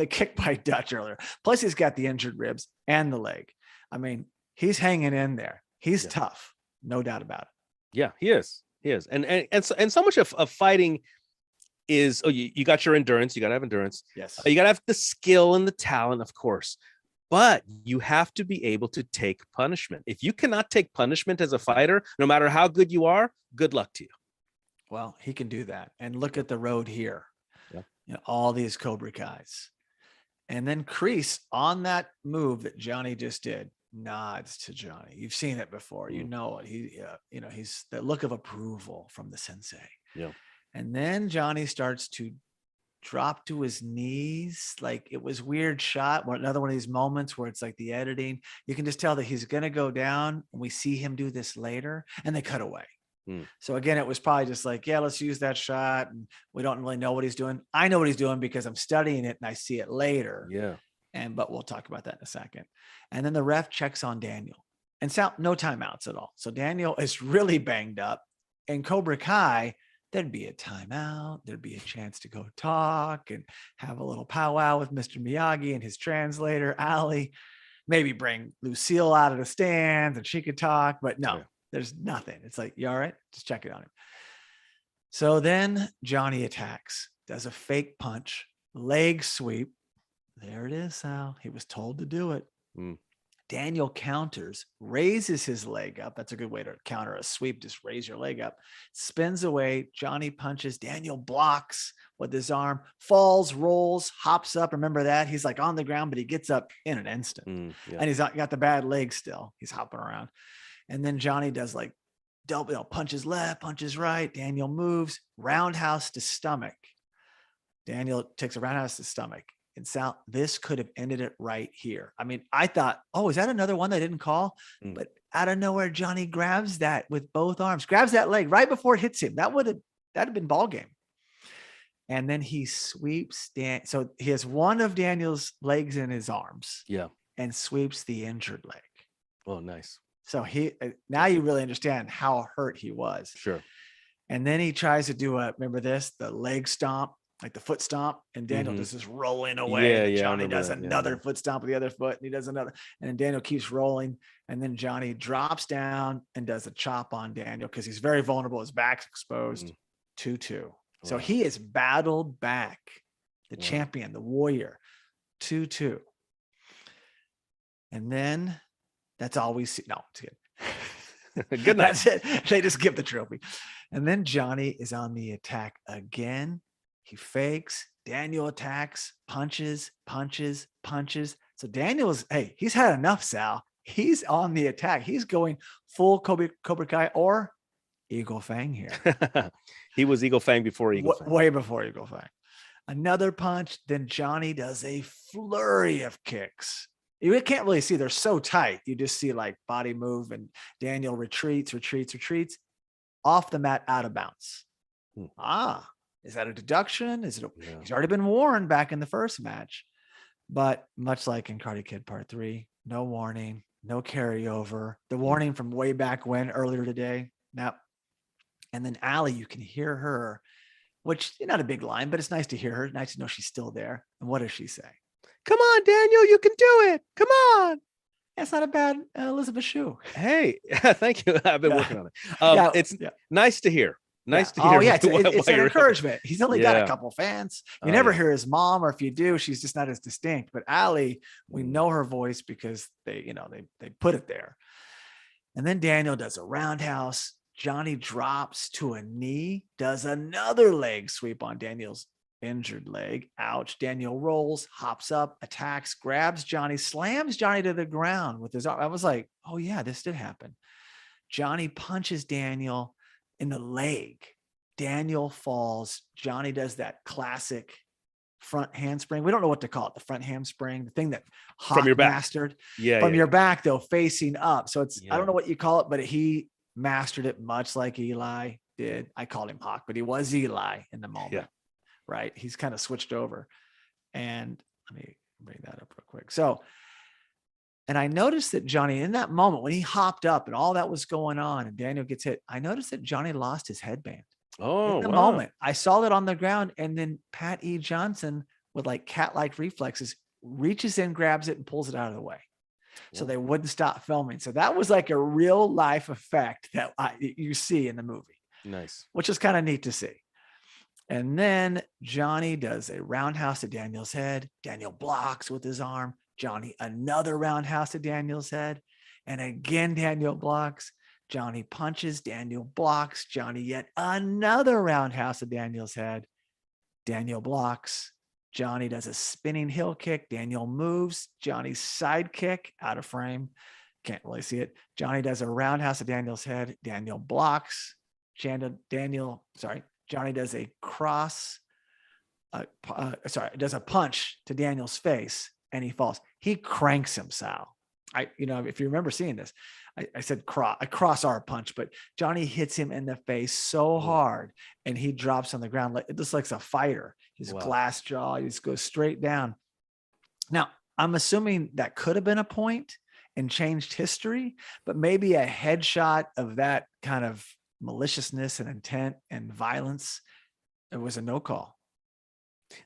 kick by Dutch earlier. Plus, he's got the injured ribs and the leg. I mean, he's hanging in there. He's tough, no doubt about it. Yeah, he is. And so much of fighting is, you got your endurance. You got to have endurance. Yes. You got to have the skill and the talent, of course. But you have to be able to take punishment. If you cannot take punishment as a fighter, no matter how good you are, good luck to you. Well, he can do that. And look at the road here. Yeah. You know, all these cobrakais. And then Kreese, on that move that Johnny just did, nods to Johnny. You've seen it before. You know it. He's the look of approval from the sensei. Yeah. And then Johnny starts to drop to his knees. Like, it was weird shot. Another one of these moments where it's like the editing, you can just tell that he's going to go down, and we see him do this later, and they cut away. So again, it was probably just like, yeah, let's use that shot. And we don't really know what he's doing. I know what he's doing because I'm studying it and I see it later. Yeah. But we'll talk about that in a second. And then the ref checks on Daniel, and Sal, no timeouts at all. So Daniel is really banged up. In Cobra Kai, there'd be a timeout. There'd be a chance to go talk and have a little powwow with Mr. Miyagi and his translator, Ali. Maybe bring Lucille out of the stands and she could talk, but no. Yeah. There's nothing. It's like, you all right? Just check it on him. So then Johnny attacks, does a fake punch, leg sweep. There it is, Sal. He was told to do it. Daniel counters, raises his leg up. That's a good way to counter a sweep. Just raise your leg up. Spins away. Johnny punches. Daniel blocks with his arm, falls, rolls, hops up. Remember that? He's like on the ground, but he gets up in an instant. And he's got the bad leg still. He's hopping around. And then Johnny does like double, punches left, punches right. Daniel moves, roundhouse to stomach. Daniel takes a roundhouse to stomach. And Sal, this could have ended it right here. I mean, I thought, oh, is that another one they didn't call? But out of nowhere, Johnny grabs that with both arms, grabs that leg right before it hits him. That'd have been ball game. And then he sweeps so he has one of Daniel's legs in his arms. Yeah. And sweeps the injured leg. Oh, nice. So now you really understand how hurt he was. Sure. And then he tries to do remember this, the leg stomp, like the foot stomp, and Daniel does this rolling away. Johnny does another foot stomp with the other foot, and he does another, and then Daniel keeps rolling. And then Johnny drops down and does a chop on Daniel because he's very vulnerable. His back's exposed. 2-2. Wow. So he has battled back the champion, the warrior, 2-2. And then that's all we see. No, it's good. Good night. That's it. They just give the trophy. And then Johnny is on the attack again. He fakes. Daniel attacks, punches. So Daniel's, he's had enough, Sal. He's on the attack. He's going full Cobra Kai or Eagle Fang here. He was Eagle Fang before Eagle Fang. Way before Eagle Fang. Another punch. Then Johnny does a flurry of kicks. You can't really see. They're so tight. You just see like body move, and Daniel retreats off the mat, out of bounds. Is that a deduction? He's already been warned back in the first match, but much like in Karate Kid Part 3, no warning, no carryover. The warning from way back when, earlier today. Now, and then Ali, you can hear her, which is not a big line, but it's nice to hear her. Nice to know she's still there. And what does she say? Come on, Daniel, you can do it. Come on. That's not a bad Elizabeth Shue. Hey, thank you. I've been working on it. It's nice to hear. Nice to hear. Oh, yeah. It's an encouragement. He's only got a couple fans. You never hear his mom, or if you do, she's just not as distinct. But Ali, we know her voice because they put it there. And then Daniel does a roundhouse. Johnny drops to a knee, does another leg sweep on Daniel's injured leg. Ouch. Daniel rolls, hops up, attacks, grabs Johnny, slams Johnny to the ground with his arm. I was like, oh yeah, this did happen. Johnny punches Daniel in the leg. Daniel falls. Johnny does that classic front handspring. We don't know what to call it. The front handspring, the thing that Hawk mastered. From your back though, facing up. So it's, I don't know what you call it, but he mastered it much like Eli did. I called him Hawk, but he was Eli in the moment. Right. He's kind of switched over. And let me bring that up real quick. So, and I noticed that Johnny, in that moment when he hopped up and all that was going on and Daniel gets hit, I noticed that Johnny lost his headband. In the moment. I saw that on the ground, and then Pat E. Johnson, with like cat-like reflexes, reaches in, grabs it, and pulls it out of the way. So they wouldn't stop filming. So that was like a real life effect that you see in the movie. Nice. Which is kind of neat to see. And then Johnny does a roundhouse to Daniel's head. Daniel blocks with his arm. Johnny, another roundhouse to Daniel's head. And again, Daniel blocks. Johnny punches. Daniel blocks. Johnny, yet another roundhouse to Daniel's head. Daniel blocks. Johnny does a spinning heel kick. Daniel moves. Johnny's side kick out of frame. Can't really see it. Johnny does a roundhouse to Daniel's head. Daniel blocks. Johnny does a does a punch to Daniel's face and he falls. He cranks him, Sal. If you remember seeing this, I said a cross arm punch, but Johnny hits him in the face so hard and he drops on the ground. It just looks like a fighter. His glass jaw, he just goes straight down. Now, I'm assuming that could have been a point and changed history, but maybe a headshot of that kind of maliciousness and intent and violence, it was a no call.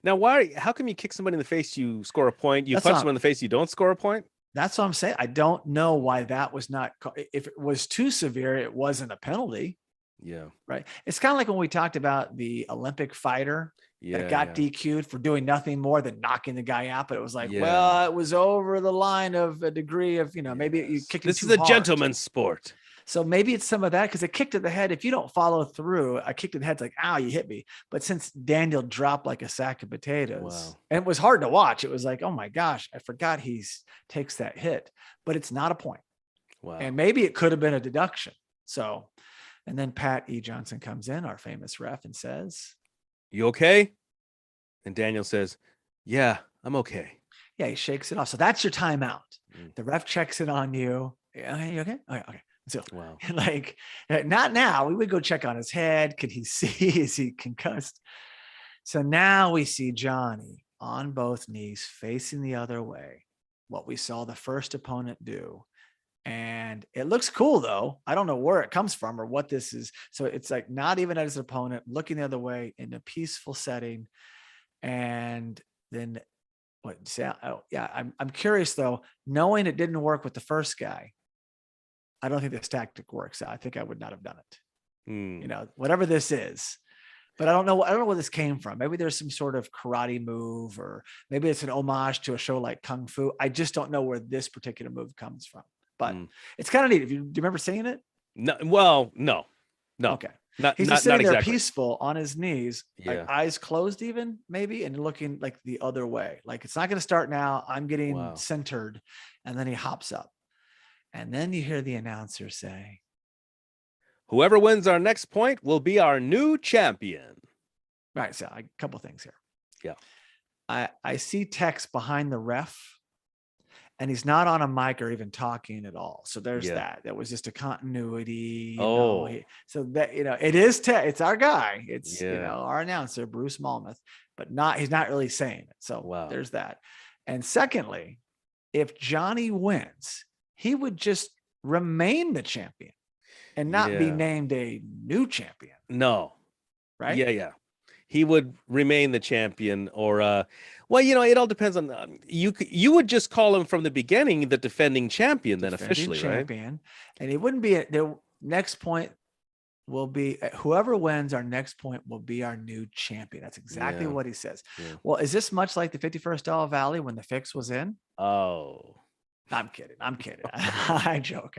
Now, how come you kick somebody in the face, you score a point? You punch someone in the face, you don't score a point? That's what I'm saying. I don't know why that was not. If it was too severe, it wasn't a penalty. Yeah. Right. It's kind of like when we talked about the Olympic fighter that got DQ'd for doing nothing more than knocking the guy out. But it was like, well, it was over the line of a degree of, maybe you kicked it too hard. This is a gentleman's sport. So maybe it's some of that because a kick to the head, if you don't follow through, a kick to the head's like, ow, you hit me. But since Daniel dropped like a sack of potatoes, and it was hard to watch, it was like, oh my gosh, I forgot he takes that hit, but it's not a point. Wow. And maybe it could have been a deduction. So, and then Pat E. Johnson comes in, our famous ref, and says, "You okay?" And Daniel says, "Yeah, I'm okay." Yeah, he shakes it off. So that's your timeout. The ref checks it on you. Yeah, you okay? Okay. So like, not now. We would go check on his head. Could he see? Is he concussed? So now we see Johnny on both knees facing the other way, what we saw the first opponent do. And it looks cool though. I don't know where it comes from or what this is. So it's like not even at his opponent, looking the other way in a peaceful setting. And then I'm curious though, knowing it didn't work with the first guy. I don't think this tactic works out. I think I would not have done it. Whatever this is, but I don't know where this came from. Maybe there's some sort of karate move, or maybe it's an homage to a show like Kung Fu. I just don't know where this particular move comes from, but it's kind of neat. Do you remember seeing it? No. Well, no. Okay. He's just sitting there peaceful on his knees, like eyes closed even maybe, and looking like the other way. Like it's not going to start now. I'm getting centered. And then he hops up. And then you hear the announcer say, "Whoever wins our next point will be our new champion." Right. So a couple things here. Yeah. I see text behind the ref and he's not on a mic or even talking at all. So there's that. That was just a continuity. So that, it is, it's our guy. It's, our announcer, Bruce Malmuth, but he's not really saying it. So there's that. And secondly, if Johnny wins, he would just remain the champion and not be named a new champion. No. Right? Yeah. He would remain the champion, or it all depends on you would just call him from the beginning the defending champion, then officially, champion, right? And it wouldn't be the next point will be whoever wins our next point will be our new champion. That's exactly what he says. Well, is this much like the 51st All Valley when the fix was in? Oh, I'm kidding. I joke.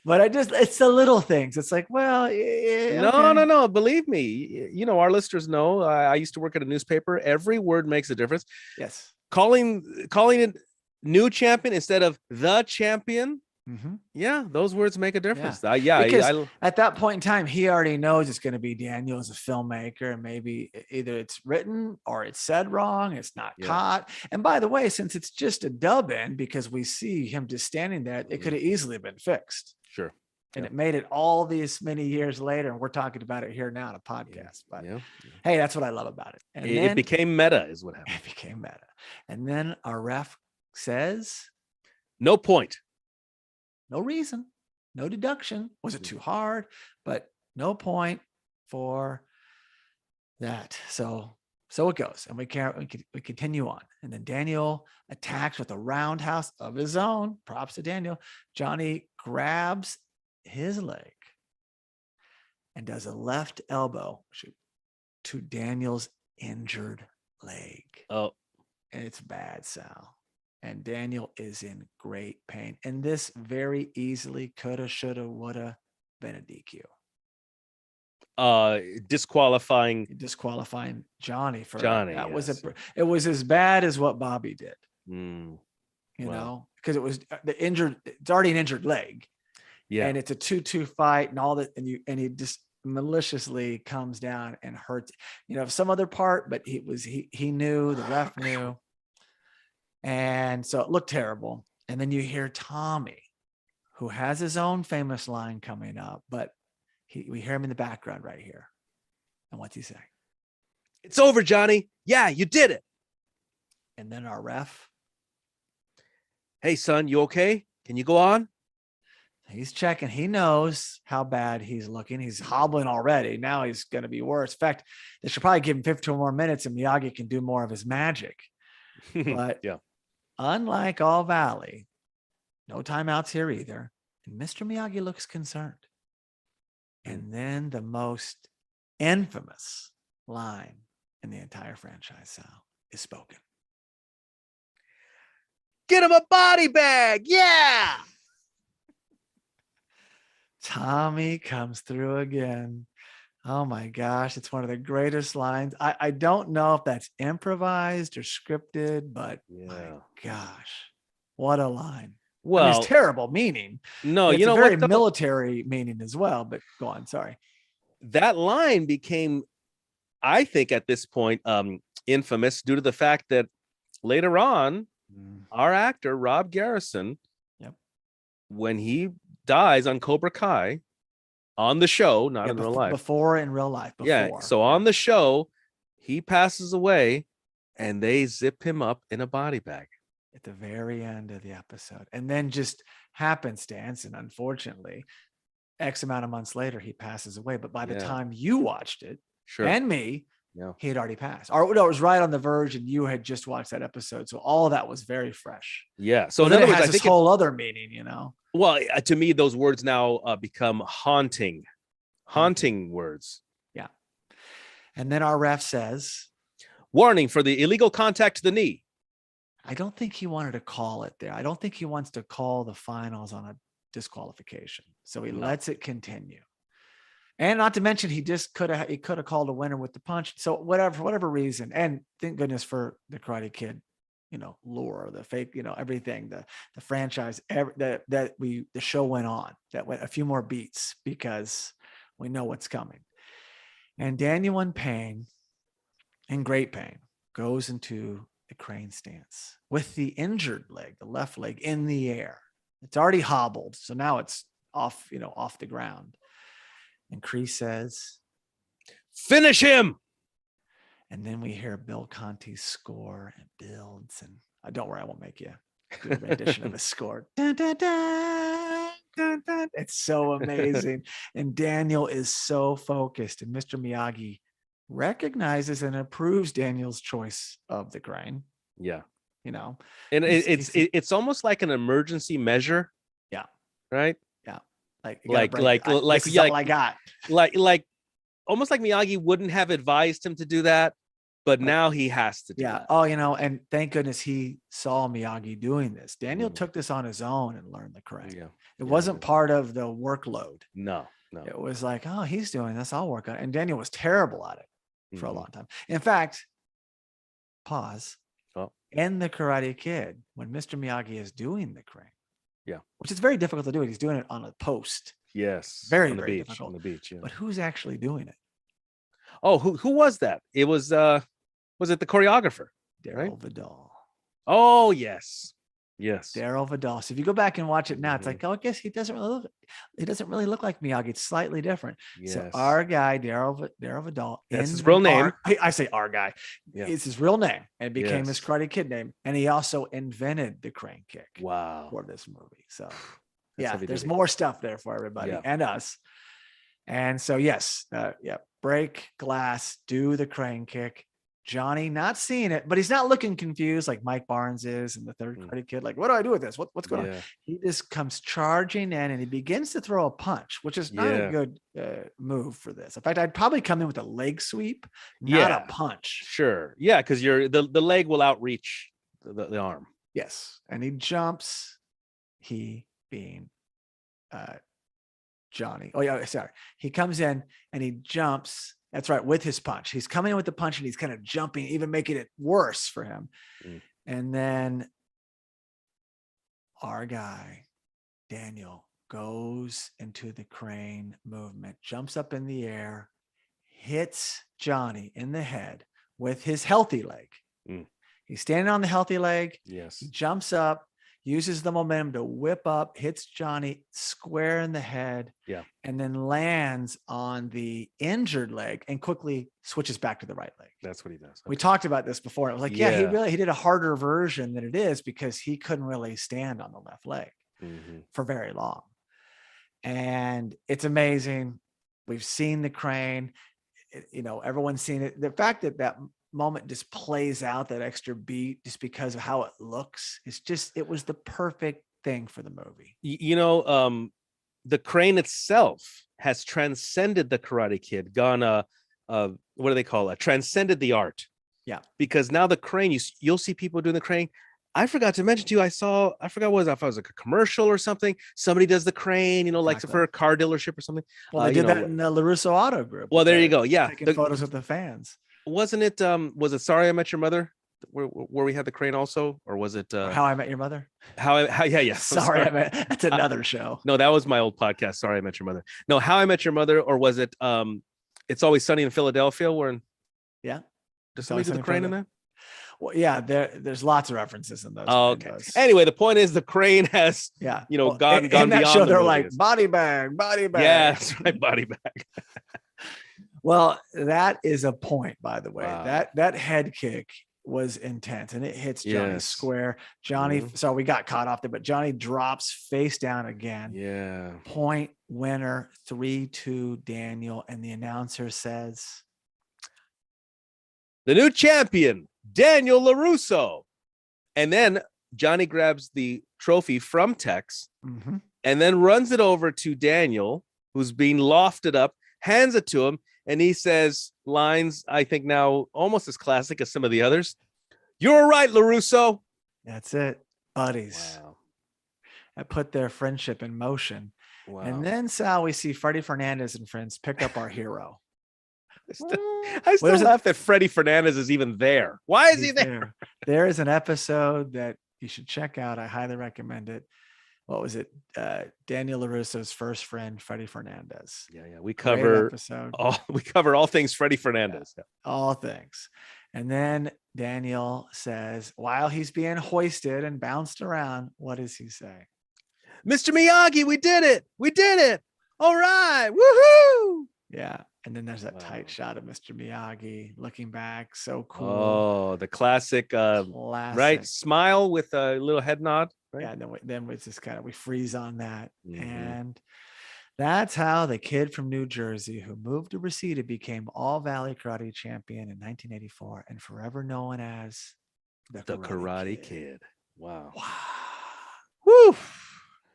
But it's the little things. It's like, well, no. Believe me, our listeners know. I used to work at a newspaper. Every word makes a difference. Yes. Calling it new champion instead of the champion. Mm-hmm. Yeah, those words make a difference. Because at that point in time, he already knows it's going to be Daniel as a filmmaker, and maybe either it's written or it's said wrong. It's not caught. And by the way, since it's just a dub in, because we see him just standing there, it could have easily been fixed. Sure. And it made it all these many years later, and we're talking about it here now in a podcast. But hey, that's what I love about it. And it became meta, is what happened. It became meta. And then our ref says, "No point. No reason, no deduction. Was it too hard? But no point for that." So it goes, and we continue on. And then Daniel attacks with a roundhouse of his own. Props to Daniel. Johnny grabs his leg and does a left elbow to Daniel's injured leg. Oh, And it's bad, Sal. And Daniel is in great pain. And this very easily coulda, shoulda, woulda been a DQ. disqualifying Johnny for Johnny. that. Yes. It was as bad as what Bobby did. Mm, You wow. know, because it was the injured. It's already an injured leg. Yeah. And it's a 2-2 fight and all that. And he just maliciously comes down and hurts, you know, some other part, but he knew, the ref knew. And so it looked terrible. And then you hear Tommy, who has his own famous line coming up, but we hear him in the background right here. And what's he say? It's over, Johnny. Yeah, you did it. And then our ref, hey, son, you okay? Can you go on? he's checking. He knows how bad he's looking. He's hobbling already. Now he's going to be worse. In fact, they should probably give him 15 more minutes and Miyagi can do more of his magic. But yeah, unlike All Valley, no timeouts here either. And Mr. Miyagi looks concerned. And then the most infamous line in the entire franchise, Sal, is spoken. Get him a body bag. Yeah. Tommy comes through again. Oh my gosh, it's one of the greatest lines. I don't know if that's improvised or scripted, but my gosh, what a line. Well, I mean, it's terrible meaning. No, it's you know a very what? Military meaning as well, but go on, sorry. That line became, I think at this point, infamous due to the fact that later on, our actor, Rob Garrison, when he dies on Cobra Kai, on the show, not in real life. Before in real life. Before. Yeah. So on the show, he passes away and they zip him up in a body bag. At the very end of the episode. And then just happenstance, and unfortunately, X amount of months later, he passes away. But by the time you watched it, and me, he had already passed. Or no, it was right on the verge and you had just watched that episode. So all of that was very fresh. Yeah. So in other words, I think whole other meaning, you know? Well, to me, those words now become haunting words. Yeah. And then our ref says, warning for the illegal contact to the knee. I don't think he wanted to call it there. I don't think he wants to call the finals on a disqualification. So he lets it continue. And not to mention, he could have called a winner with the punch. So for whatever reason, and thank goodness for the Karate Kid, you know, lore, the fake, you know, everything, the franchise, the show went on, that went a few more beats because we know what's coming. And Daniel in pain, in great pain, goes into the crane stance with the injured leg, the left leg, in the air. It's already hobbled. So now it's off the ground. And Kreese says, finish him. And then we hear Bill Conti's score and builds. And don't worry, I won't make you do a rendition of a score. Dun, dun, dun, dun, dun. It's so amazing. And Daniel is so focused. And Mr. Miyagi recognizes and approves Daniel's choice of the crane. Yeah. You know, and it's almost like an emergency measure. Yeah. Right. Yeah. Like this is all I got. Like almost like Miyagi wouldn't have advised him to do that, but now he has to do that. Oh, you know, and thank goodness he saw Miyagi doing this. Daniel took this on his own and learned the crane. Yeah. It wasn't part of the workload. No. It was like, oh, he's doing this, I'll work on it. And Daniel was terrible at it for a long time. In fact, pause. In the Karate Kid, when Mr. Miyagi is doing the crane, which is very difficult to do, he's doing it on a post. Yes, very On difficult. the beach, But who's actually doing it? Oh, who was that? It was it the choreographer? Daryl Vidal. Oh yes, Daryl Vidal. So if you go back and watch it now, it's like, oh, I guess he doesn't really look like Miyagi. It's slightly different. Yes. So our guy, Daryl Vidal, that's his real name. I say our guy. Yeah. It's his real name, and it became his Karate Kid name. And he also invented the crane kick. Wow. For this movie. So there's more stuff there for everybody and us. And so break glass, do the crane kick. Johnny not seeing it, but he's not looking confused like Mike Barnes is and the third Karate Kid. Like, what do I do with this? What's going on? He just comes charging in and he begins to throw a punch, which is not a good move for this. In fact, I'd probably come in with a leg sweep, not a punch. Sure. Yeah, because the leg will outreach the arm. Yes. And he jumps, he being Johnny. Oh, yeah, sorry. He comes in and he jumps. That's right, with his punch. He's coming in with the punch and he's kind of jumping, even making it worse for him. And then our guy, Daniel, goes into the crane movement, jumps up in the air, hits Johnny in the head with his healthy leg. He's standing on the healthy leg. Yes. He jumps up, uses the momentum to whip up, hits Johnny square in the head, and then lands on the injured leg and quickly switches back to the right leg. That's what he does. Okay. We talked about this before. It was like, he did a harder version than it is because he couldn't really stand on the left leg for very long. And it's amazing. We've seen the crane, everyone's seen it. The fact that moment just plays out that extra beat just because of how it looks. It was the perfect thing for the movie. The crane itself has transcended the Karate Kid, gone what do they call it? Transcended the art. Yeah. Because now the crane, you'll see people doing the crane. I forgot to mention to you, I forgot what it was like a commercial or something. Somebody does the crane, like for a car dealership or something. Well, they did that in the LaRusso Auto Group. Well, there you go. Yeah. Taking photos with the fans. Wasn't it was it Sorry I Met Your Mother where we had the crane also, or was it How I Met Your Mother? Yeah. Sorry, that's another show. No, that was my old podcast, Sorry I Met Your Mother. No, How I Met Your Mother, or was it It's Always Sunny in Philadelphia, where does somebody do the crane in that? Well, yeah, there's lots of references in those. Oh, okay. Anyway, the point is the crane has gone in beyond that show. They're like body bag. Yeah, that's right, body bag. Well, that is a point, by the way. Wow. That head kick was intense and it hits Johnny square. Johnny, so we got caught off there, but Johnny drops face down again. Yeah. Point winner, 3-2 Daniel. And the announcer says, the new champion, Daniel LaRusso. And then Johnny grabs the trophy from Tex and then runs it over to Daniel, who's being lofted up, hands it to him. And he says lines, I think now almost as classic as some of the others. You're right, LaRusso. That's it. Buddies. Wow. I put their friendship in motion. Wow. And then, Sal, we see Freddie Fernandez and friends pick up our hero. I still laugh that Freddie Fernandez is even there. Why is he there? There is an episode that you should check out. I highly recommend it. What was it? Daniel LaRusso's first friend, Freddie Fernandez. Yeah. We cover all things Freddie Fernandez. Yeah. All things. And then Daniel says, while he's being hoisted and bounced around, what does he say? Mr. Miyagi, we did it. We did it. All right. Woohoo. Yeah. And then there's that tight shot of Mr. Miyagi looking back. So cool. Oh, the classic, right? Smile with a little head nod. Right? Yeah. And then we just we freeze on that. And that's how the kid from New Jersey who moved to Reseda became All Valley Karate Champion in 1984 and forever known as the Karate Kid. Wow. Woo.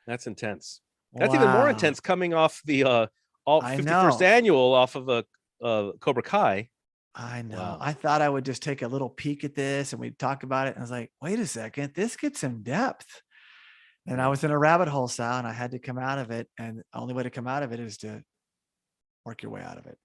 That's intense. That's even more intense coming off the 51st annual off of a Cobrakai. I know. Wow. I thought I would just take a little peek at this and we'd talk about it. And I was like, wait a second, this gets some depth. And I was in a rabbit hole, Sal, and I had to come out of it. And the only way to come out of it is to work your way out of it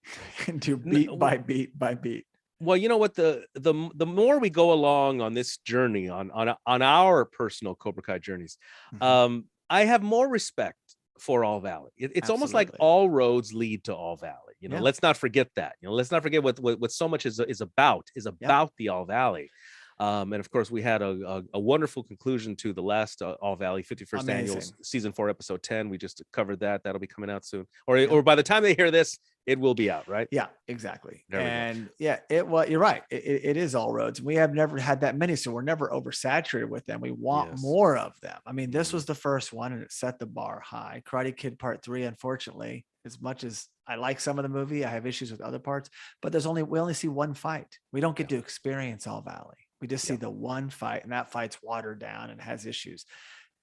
and do beat by beat by beat. Well, you know what? The more we go along on this journey, on our personal Cobrakai journeys, I have more respect for All Valley. It's almost like all roads lead to All Valley. Let's not forget that. Let's not forget what so much is about the All Valley. And of course, we had a wonderful conclusion to the last All Valley 51st Amazing. Annual Season 4, Episode 10. We just covered that. That'll be coming out soon. Or by the time they hear this, it will be out, right? Yeah, exactly. There we go. And yeah, you're right. It is all roads. We have never had that many, so we're never oversaturated with them. We want Yes. more of them. I mean, this Mhm. was the first one and it set the bar high. Karate Kid Part 3, unfortunately, as much as I like some of the movie, I have issues with other parts, but we only see one fight. We don't get to experience All Valley. We just see the one fight, and that fight's watered down and has issues.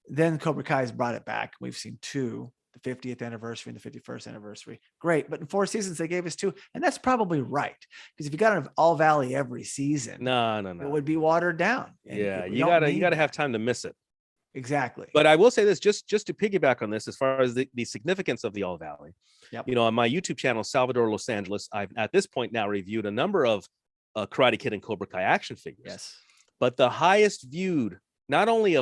Then Cobra Kai has brought it back. We've seen two, the 50th anniversary and the 51st anniversary. Great. But in 4 seasons, they gave us 2. And that's probably right. Because if you got an All Valley every season, No. it would be watered down. Yeah, you gotta have time to miss it. Exactly. But I will say this, just to piggyback on this, as far as the significance of the All Valley, Yep. on my YouTube channel, Salvador Los Angeles, I've at this point now reviewed a number of Karate Kid and Cobra Kai action figures. Yes. But the highest viewed, not only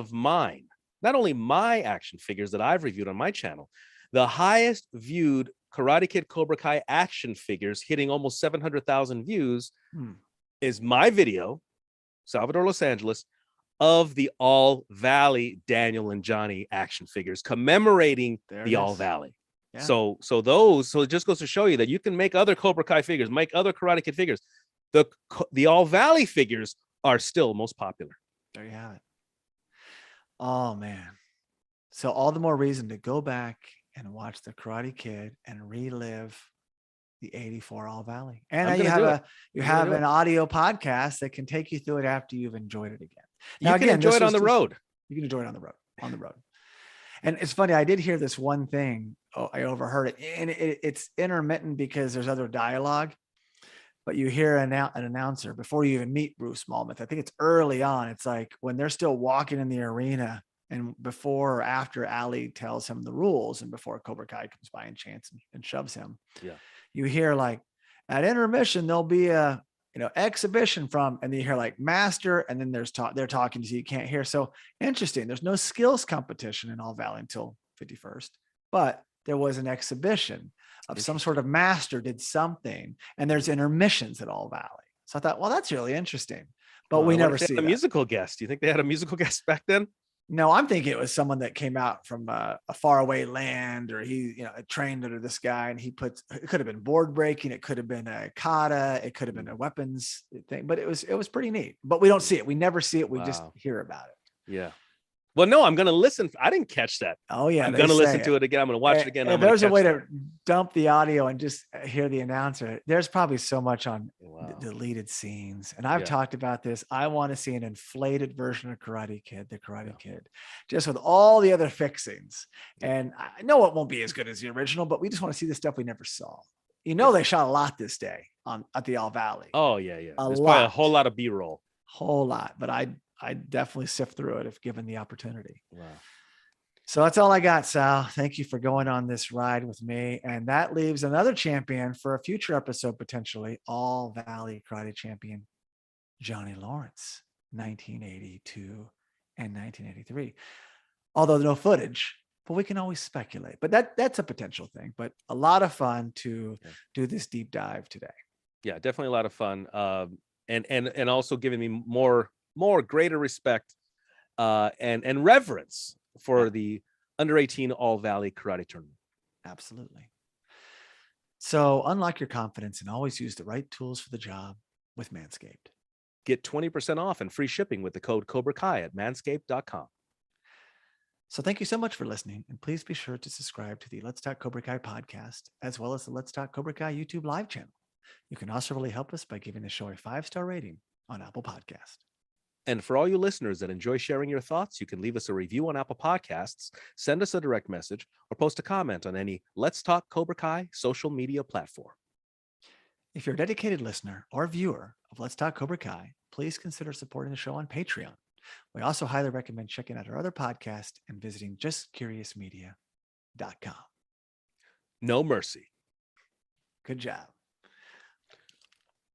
my action figures that I've reviewed on my channel, the highest viewed Karate Kid Cobra Kai action figures hitting almost 700,000 views is my video, Salvador Los Angeles, of the All Valley Daniel and Johnny action figures commemorating the All Valley. Yeah. So it just goes to show you that you can make other Cobra Kai figures, make other Karate Kid figures. The All Valley figures are still most popular. There you have it. Oh man. So all the more reason to go back and watch the Karate Kid and relive the 84 All Valley. And now you have an audio podcast that can take you through it after you've enjoyed it again. Now, you can enjoy it on the road. You can enjoy it on the road. And it's funny, I did hear this one thing. I overheard it, and it's intermittent because there's other dialogue. But you hear an announcer before you even meet Bruce Malmuth. I think it's early on. It's like when they're still walking in the arena, and before or after Ali tells him the rules, and before Cobra Kai comes by and chants and shoves him. Yeah. You hear like at intermission there'll be a exhibition from, and then you hear like master, and then they're talking to you. You can't hear. So interesting. There's no skills competition in All Valley until 51st, but there was an exhibition of some sort of master did something, and there's intermissions at All Valley. So I thought, well, that's really interesting, but we never see a musical guest. Do you think they had a musical guest back then? No, I'm thinking it was someone that came out from a faraway land, or he, trained under this guy, and it could have been board breaking. It could have been a kata. It could have been a weapons thing, but it was pretty neat, but we don't see it. We never see it. We just hear about it. Yeah. Well, no, I'm going to listen. I didn't catch that. Oh yeah. I'm going to listen to it again. I'm going to watch it again. If there's a way to dump the audio and just hear the announcer, there's probably so much on deleted scenes. And I've talked about this. I want to see an inflated version of Karate Kid, the Karate Kid, just with all the other fixings. And I know it won't be as good as the original, but we just want to see the stuff we never saw. They shot a lot this day at the All Valley. Oh yeah. There's probably a whole lot of B-roll. Whole lot, but I definitely sift through it if given the opportunity. Wow. So that's all I got, Sal. Thank you for going on this ride with me. And that leaves another champion for a future episode, potentially, All Valley Karate Champion, Johnny Lawrence, 1982 and 1983. Although no footage, but we can always speculate. But that's a potential thing. But a lot of fun to do this deep dive today. Yeah, definitely a lot of fun. And also giving me more greater respect and reverence for the under 18 All Valley Karate Tournament. Absolutely. So unlock your confidence and always use the right tools for the job with Manscaped. Get 20% off and free shipping with the code cobrakai at manscaped.com. So thank you so much for listening, and please be sure to subscribe to the Let's Talk Cobra Kai podcast, as well as the Let's Talk Cobra Kai YouTube live channel. You can also really help us by giving the show a 5-star rating on Apple Podcast. And for all you listeners that enjoy sharing your thoughts, you can leave us a review on Apple Podcasts, send us a direct message, or post a comment on any Let's Talk Cobra Kai social media platform. If you're a dedicated listener or viewer of Let's Talk Cobra Kai, please consider supporting the show on Patreon. We also highly recommend checking out our other podcast and visiting justcuriousmedia.com. No mercy. Good job.